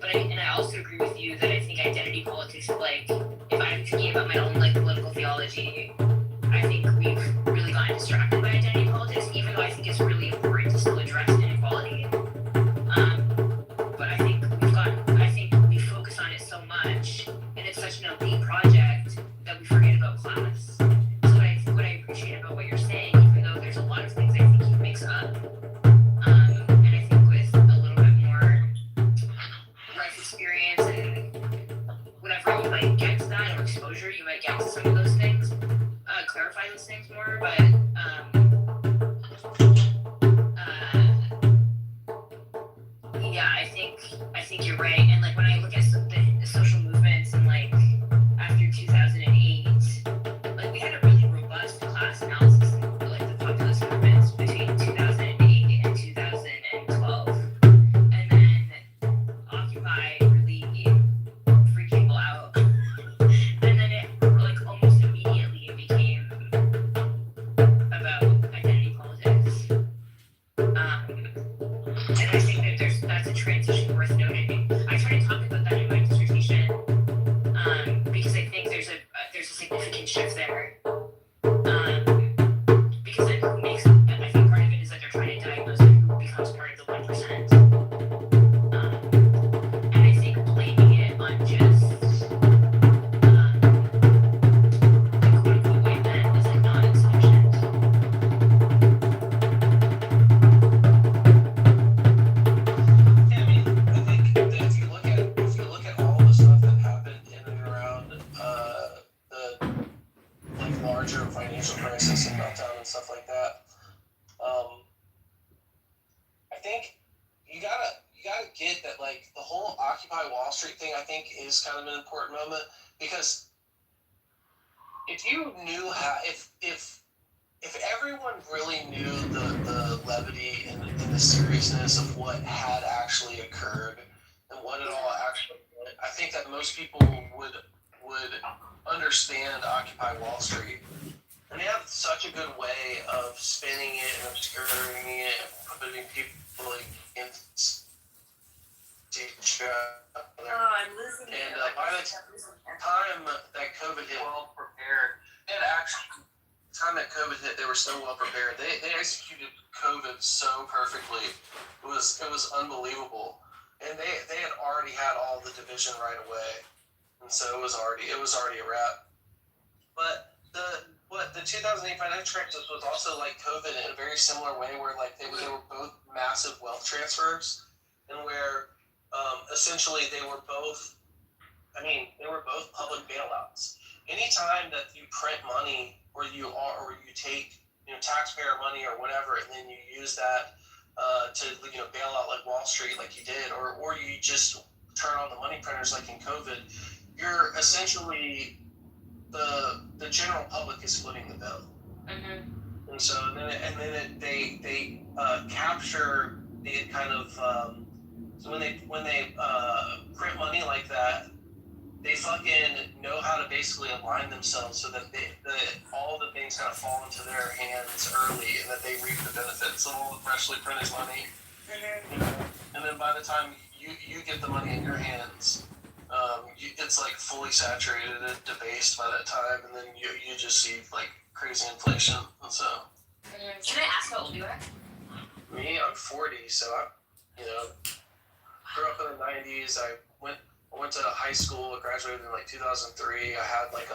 But I also agree with you that I think identity politics, like if I'm thinking about my own like political theology, I think we've really gotten distracted by identity politics, even though I think it's really important to still address inequality. But I think we focus on it so much, and it's such an elite project that we forget about class. So what I appreciate about what you're saying, even though there's a lot of things I think you mix up, and I think with a little bit more life experience and whatever you might get to that, or exposure, you might get to some of those things, clarify those things more. But yeah, I think you're right. And like when I look at the social movements and like after 2008, like we had a really robust class analysis of like the populist movements between 2008 and 2012, and then Occupy really freaked people out, and then it like almost immediately became about identity politics. And I think that that's a transition worth noting. I try to talk about that in my dissertation, because I think there's a significant shift there. Because it makes, I think part of it is that they're trying to diagnose who becomes part of the 1%. And I think blaming it on just the quote unquote white men is like not sufficient. Yeah, I mean, I think that if you look at all the stuff that happened in and around the like larger financial crisis and meltdown and stuff like that, I think you gotta get that like the whole Occupy Wall Street thing. I think is kind of an important moment because if you knew how if everyone really knew the levity and the seriousness of what had actually occurred and what it all actually meant, I think that most people would understand Occupy Wall Street. And they have such a good way of spinning it and obscuring it and putting people against each other. Oh, I'm losing And it. by the time that COVID hit, well prepared, and actually time that COVID hit, they were so well prepared. They executed COVID so perfectly. It was unbelievable, and they had already had all the division right away, and so it was already a wrap. But the 2008 financial crisis was also like COVID in a very similar way, where like they were both massive wealth transfers, and where essentially they were both public bailouts. Anytime that you print money or you take taxpayer money or whatever, and then you use that to bail out like Wall Street, like you did, or you just turn on the money printers like in COVID, you're essentially the general public is footing the bill. Mm-hmm. And so they capture the kind of so when they print money like that, they fucking know how to basically align themselves so that all the things kind of fall into their hands early, and that they reap the benefits of all the freshly printed money. Mm-hmm. And then by the time you get the money in your hands, it's like fully saturated and debased by that time, and then you just see like crazy inflation. And so, can I ask how old you are? Me, I'm 40, so I grew up in the 90s. I went to high school. I graduated in like 2003. I had like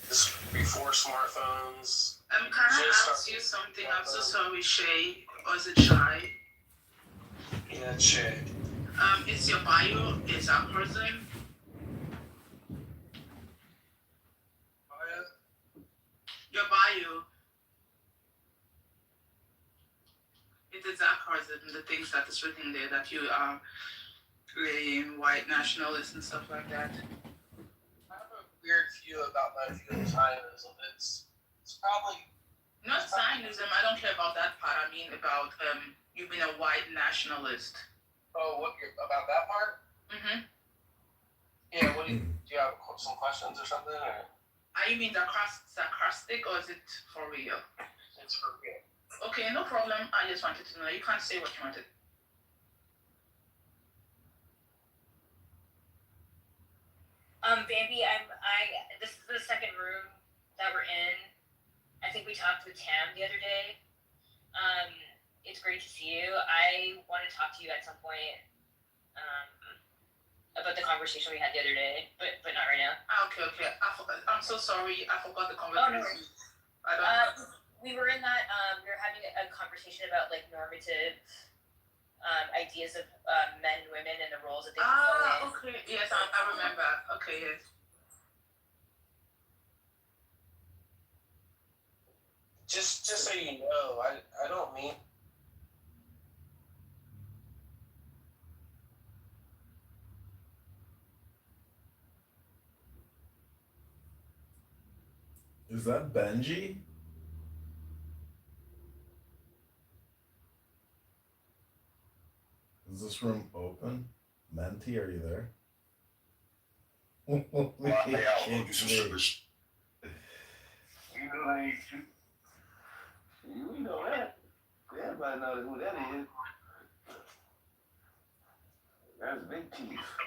this before smartphones. Can I ask you something? I'm so sorry, Shay. Or is it Shy? Yeah, it's Shay. Is your bio is that person? Bio? Your bio. it is sarcasm, the things that is written there that you are white nationalists and stuff like that. I have a weird view about my view of Zionism. It's probably Not Zionism. I don't care about that part. I mean about you being a white nationalist. about that part. Mm-hmm. Yeah. Do you have some questions or something? Or? Are you being sarcastic or is it for real? It's for real. Okay, no problem. I just wanted to know. You can't say what you wanted. Bambi, this is the second room that we're in. I think we talked with Tam the other day. It's great to see you. I want to talk to you at some point about the conversation we had the other day, but not right now. Okay. I'm so sorry. I forgot the conversation. Oh, no. We were in that. We were having a conversation about like normative ideas of men and women and the roles that they play. Okay. Yes, I remember. Okay, yes. Just so you know, I don't mean. Is that Benji? Is this room open? Menti, are you there? You know that. Everybody knows who that is. That's Big Chief.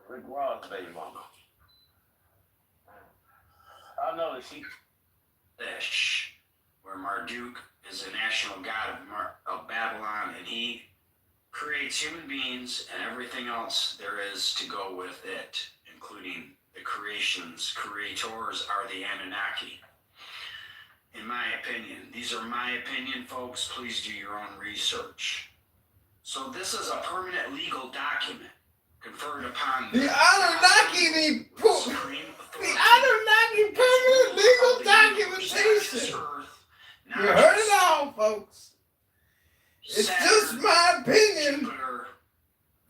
Rick Ross' baby mama. I know that she. Fish, where Marduk is the national god of Babylon, and he creates human beings and everything else there is to go with it, including the creations. Creators are the Anunnaki. In my opinion, these are my opinion, folks. Please do your own research. So this is a permanent legal document conferred upon the Anunnaki. The Anunnaki permanent legal documentation. You heard it all, folks. It's Saturn, just my opinion. Jupiter,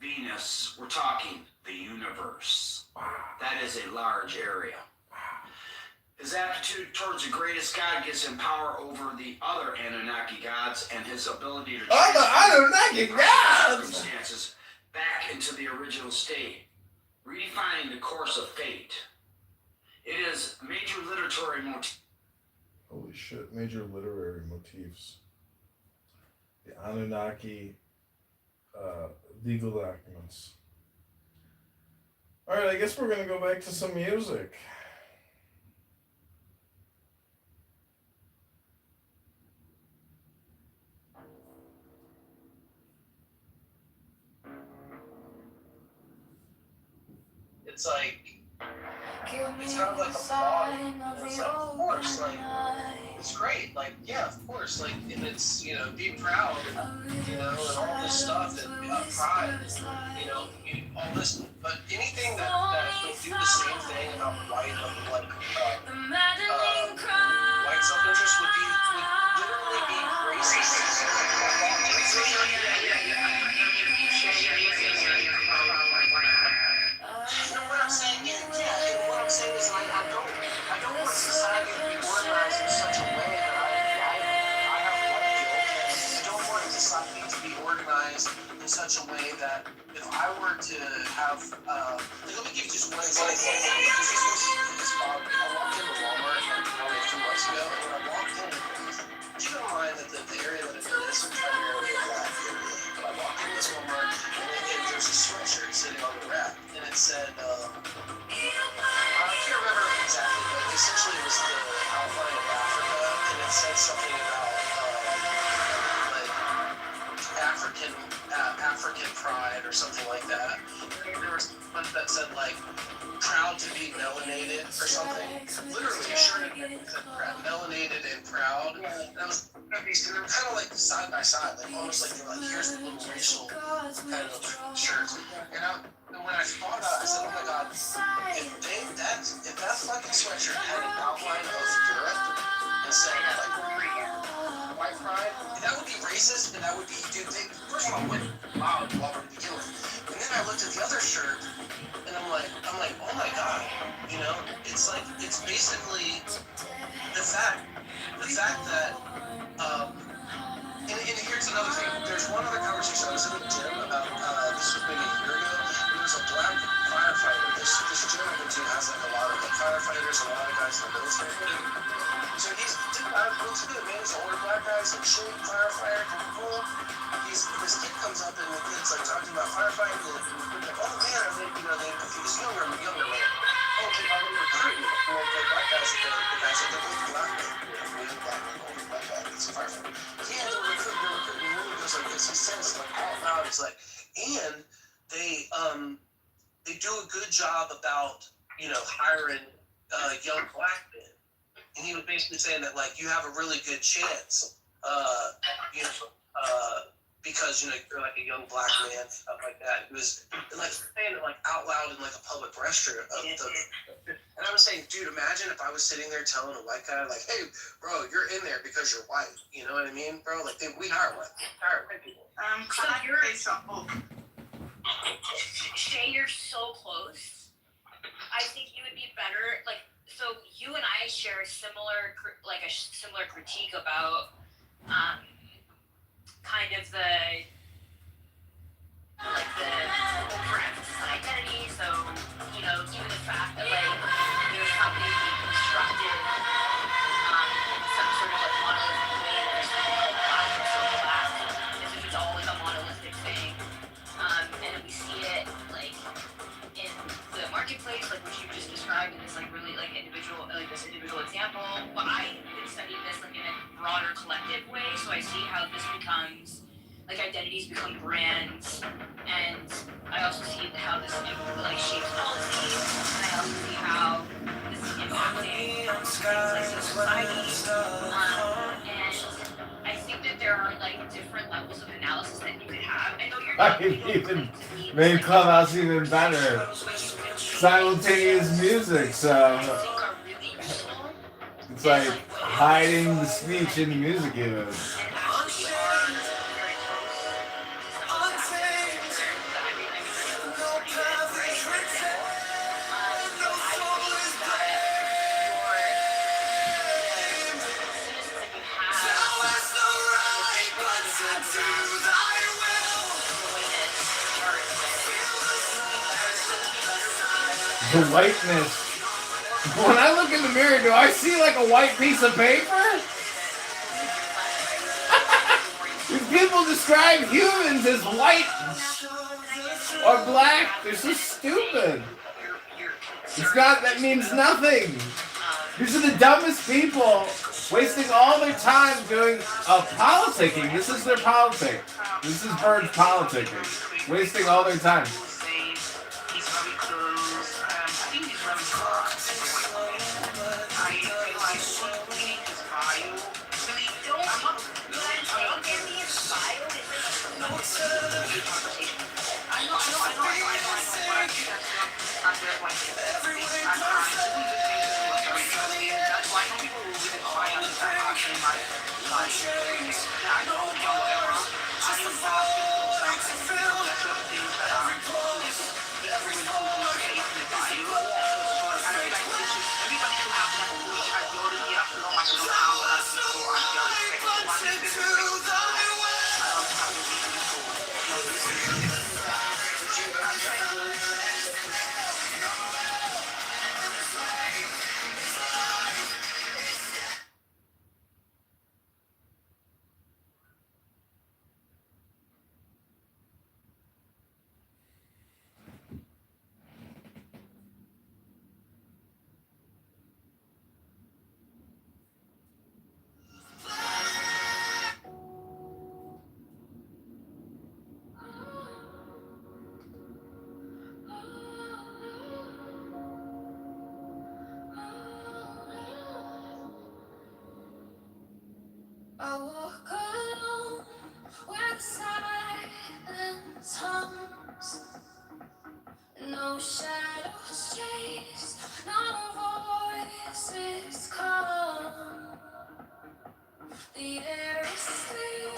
Venus, we're talking the universe. That is a large area. His attitude towards the greatest God gives him power over the other Anunnaki gods and his ability to Anunnaki gods circumstances back into the original state, redefining the course of fate. It is major literary motif. Holy shit, major literary motifs. The Anunnaki legal documents. Alright, I guess we're gonna go back to some music. It's like. It's kind of like a blog. It's like, of course, like, it's great. Like, yeah, of course. Like, and it's, be proud, and all this stuff, and pride, all this. But anything that would do the same thing about white self-interest would literally be racist. What I'm saying is, like, I don't want society to be organized in such a way that I have white guilt. I don't want society to be organized in such a way that if I were to have, let me give you just one example. I walked into Walmart probably 2 months ago, and when I walked in, keep in mind that the area that I'm in is primarily a black area. But I walked into this Walmart, and there's a sweatshirt sitting on the rack, and it said, I can't remember exactly, but essentially it was the outline of Africa, and it said something about like African pride or something like that. There was one that said like proud to be melanated or something. Literally, a shirt said melanated and proud. And I was, they were kind of like side by side, like almost like they're like, here's the little racial kind of shirts. And when I thought about it, I said, oh my God, if that fucking sweatshirt had an outline of Europe and said like white pride racist, and that would be, dude, first of all, what wow, to begin with. And then I looked at the other shirt, and I'm like, oh my god, you know, it's like, it's basically the fact that, and here's another thing. There's one other conversation I was in the gym about, this was maybe a year ago. There was a black firefighter. This gym I go to has like a lot of firefighters, a lot of guys in the military. So looks good, man. He's an older black guy, some shape, firefighter, cool. This kid comes up and the kid's like talking about firefighting, and like, oh man, I think, you know, he's younger man. Oh, they already recruited me. Well, the black guys, the guys that look black men, really black men, older black guy, he's a firefighter. Yeah, they're recruiting me. And he goes like this. He says like out loud, he's like, and they do a good job about, you know, hiring young black men. And he was basically saying that, like, you have a really good chance, you know, because, you know, you're like a young black man, stuff like that. It was like saying it like out loud in like a public restroom. And I was saying, dude, imagine if I was sitting there telling a white guy, like, hey, bro, you're in there because you're white. You know what I mean, bro? Like, we hire white people. So you're Shay, you're so close. I think you would be better, like, so you and I share a similar critique about kind of the overemphasis on identity. So, you know, even the fact that like there's companies being constructed in some sort of like monolithic way, and there's something like black and so black, as if it's all like a monolithic thing. And we see it like in the marketplace, like which you just described in this like really like individual example. But I've been studying this like in a broader collective way, so I see how this becomes like identities become brands, and I also see how this like shapes policy, and I also see how this is impacting things like society. And I think that there are like different levels of analysis that you could have. I know you're not even made Clubhouse even better. Simultaneous music, so it's like hiding the speech in the music even. The whiteness. When I look in the mirror, do I see like a white piece of paper? These people describe humans as white or black. They're so stupid. It's not, that means nothing. These are the dumbest people wasting all their time doing politicking. This is their politic. This is Bird's politicking. Wasting all their time. I walk alone where silence hums. No shadows chase, no voices come. The air is thick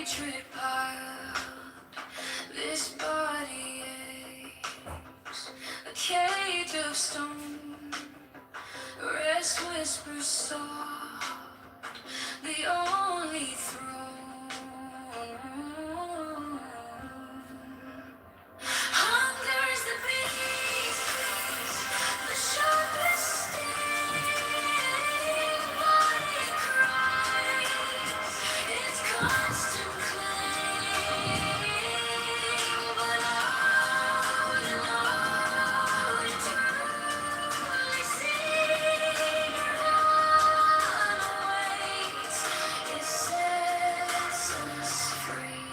hatred piled. This body aches, a cage of stone. Rest whispers soft, the only throne. Hunger's the beast, the sharpest sting. Body cries, its constant claim. But out and out, it truly sees run awaits. It sets us free.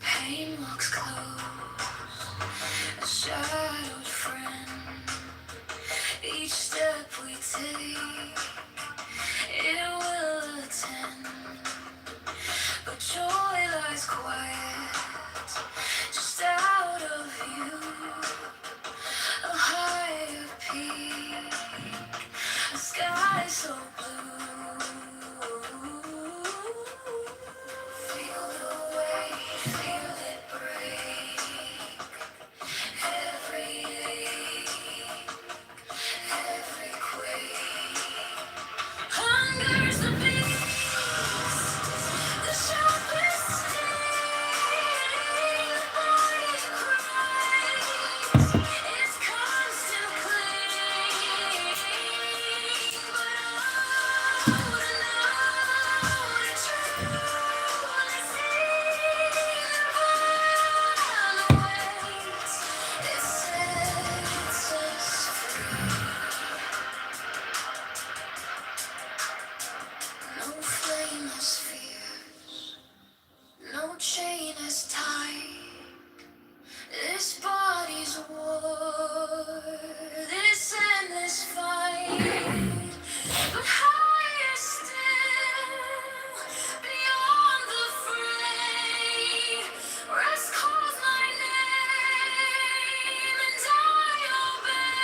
Pain walks close, a shadowed friend. Each step we take, it will attend. But joy lies quiet, just out of view. A higher peak, a sky so blue. Feel the weight, feel it break. Every ache, every quake. Hunger's the beast, the sharpest sting. The body cries, its constant claim. But out and out, it truly sees run awaits. It sets us free. No flame has fears, no chain has tied. This body's war, this endless fight. But higher still, beyond the fray, rest calls my name, and I obey.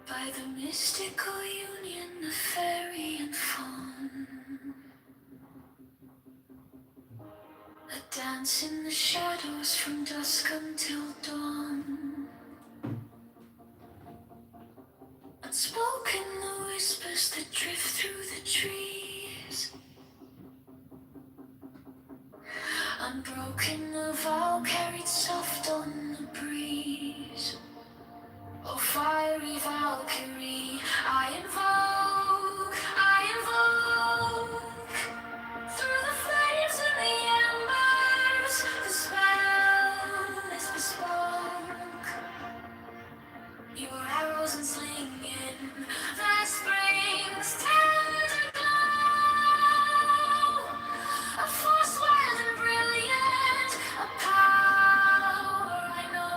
By the mystical union of fairy and fawn, a dance in the shadows from dusk until dawn. Unspoken the whispers that drift through the trees. Unbroken the vow carried soft on the breeze. Oh, fiery Valkyrie, I invoke, through the flames and the embers, the spell is bespoke. Your arrows and slinging, that springs tender glow. A force wild and brilliant, a power I know.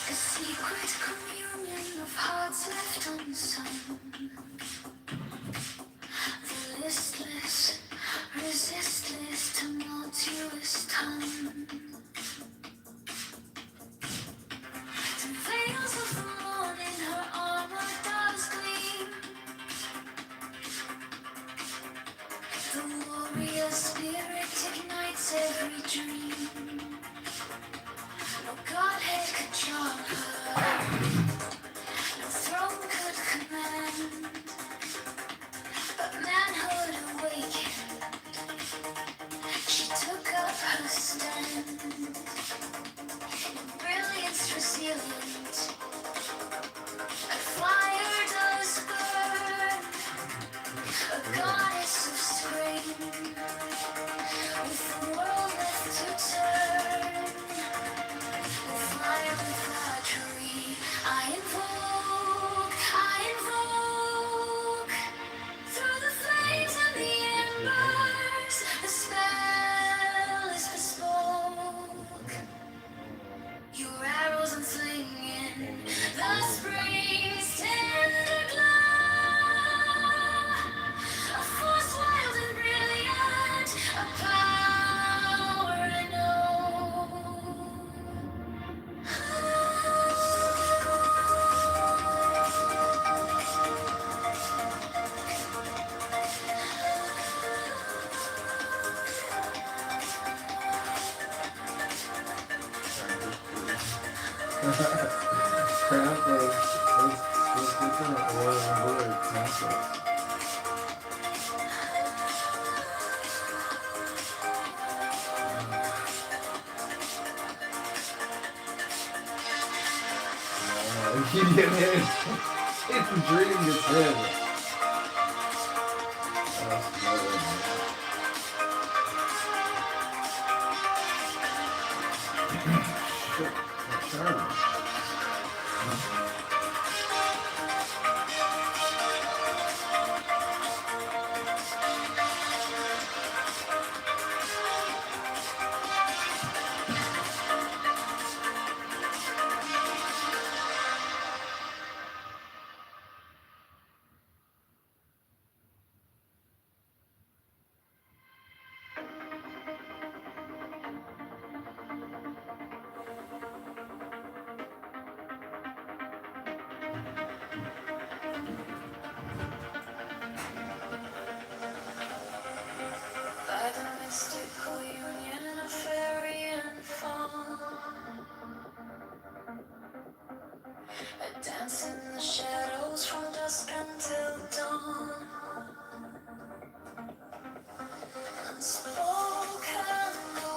A secret communion of hearts left unsung. The listless, resistless, tumultuous tongue. The veils of the morning, her armor does gleam. The warrior spirit ignites every dream. No godhead could charm her, no throne could command, but manhood awakened, she took up her stand. In brilliance resilient, a fire does burn, a goddess of spring, with the world left to turn. Krampus. Let's get to the oil and blue. Krampus. It's a dream gets hit. By the mystical union of fairy and fawn, I dance in the shadows from dusk until dawn. Unspoken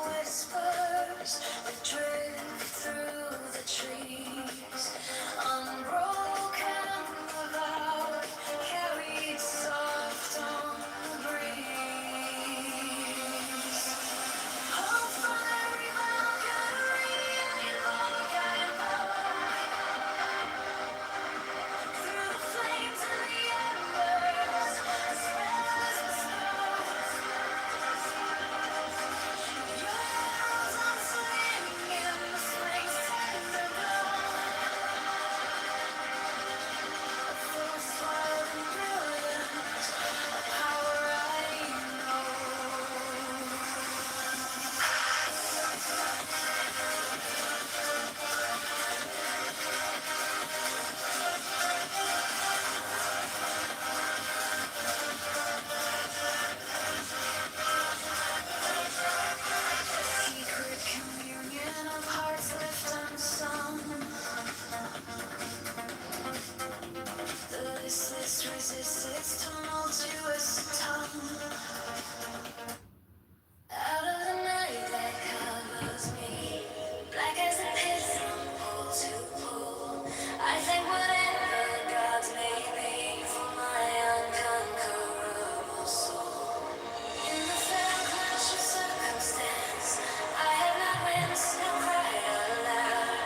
whispers that drift through the trees, unbroken without, carried soft on the breeze. Oh, fiery Valkyrie, through the flames and the embers, as red as the stars. Your arms I'm swinging in the spring's tender dawn. A force wild and brilliant, a power I know. Secret communion of hearts lift unsung. The listless resist its tumultuous tongue. Out of the night that covers me, black as a pit from pole to pole. I thank whatever gods may be for my unconquerable soul. In the fell clash of circumstance, I have not winced nor cried aloud.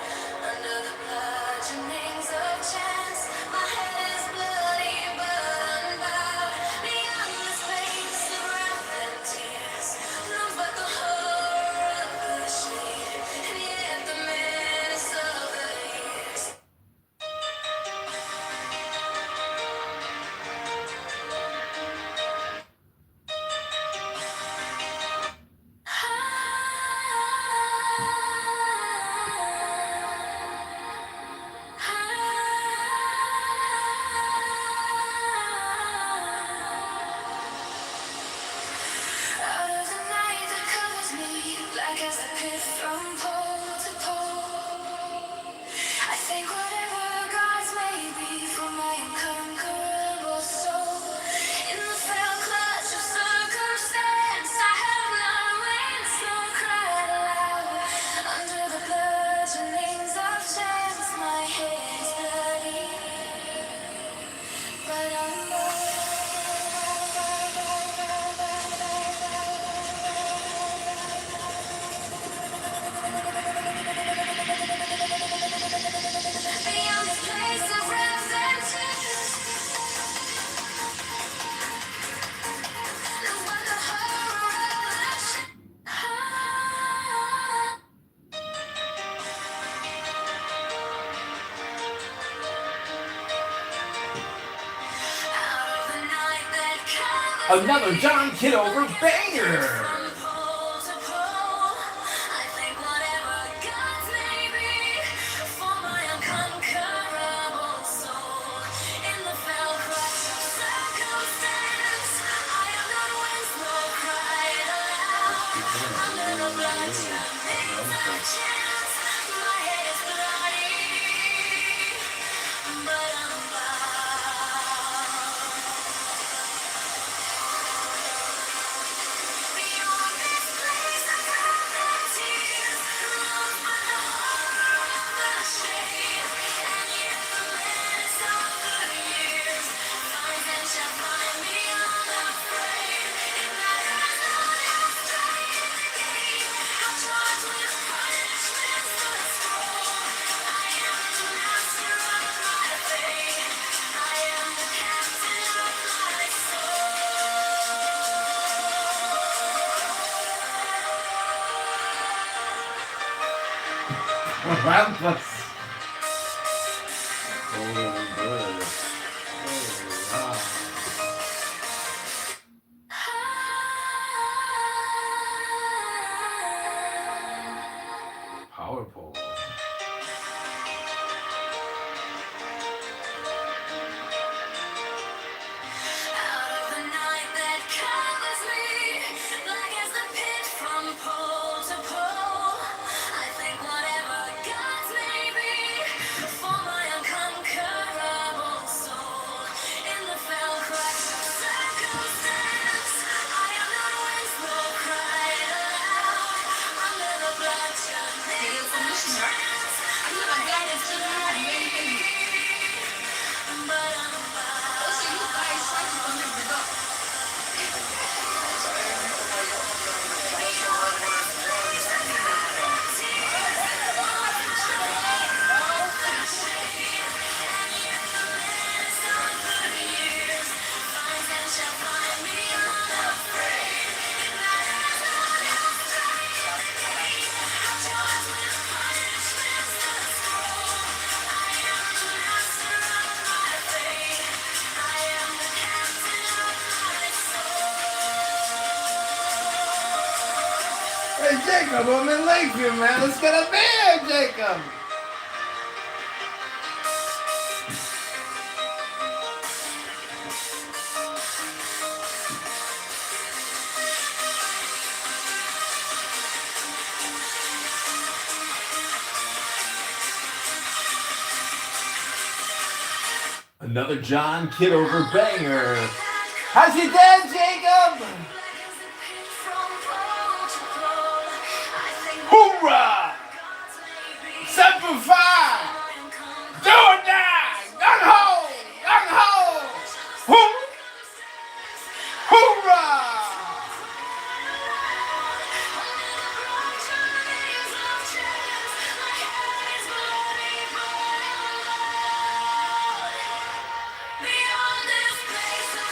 Under the bludgeonings of chance, my head is bloody but unbowed. Beyond the space of wrath and tears, none but the horror of the shade, and yet the menace of the years. Out of the night that covers me, black as the pit from pole to pole. I thank whatever gods may be for my unconquerable soul. In the fell clutch of circumstance, I have not winced nor cried aloud. Under the bludgeonings of chance, my head is bloody, but unbowed. Beyond this place of wrath and tears, none but the horror of the shame. Out of the night that covers Another John Kitover banger. from pole to pole, I thank whatever gods may be for my unconquerable soul. In the fell clutch of circumstance, I have not winced nor cried aloud. Under the bludgeonings of chance, my head is bloody, Relentless. Older than good. Oh, wow. Power pole. Out of the night that covers me, black as the pit from pole to pole. I think whatever gods may be, for my unconquerable soul. In the fell cracks of circumstance, I am not once nor cried aloud. Under the blood churning trance, I'm not guided to the right. But I'm Hey, Jacob, I'm in Lakeview, man. Let's get a beer, Jacob. Another John Kitover banger. How's your dad, Jacob? Hoorah! Semper Fi! Do or die! Gung ho! Gung ho! Hoorah! Beyond this place of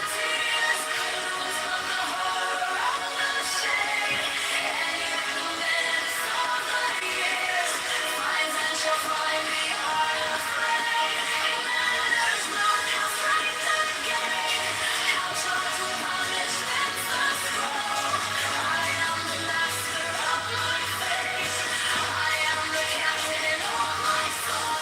tears, rooms from the horror of the shade, and yet the menace of the years finds and shall find me unafraid. There's none how strength and gain, how charged with punishment the scroll. I am the master of my fate. I am the captain of my soul.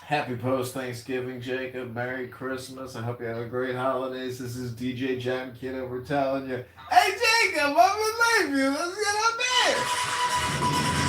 Happy post-Thanksgiving, Jacob. Merry Christmas. I hope you have a great holidays. This is DJ John Kitover telling you, hey, Jacob, I'm in Lakeview. Let's get a beer.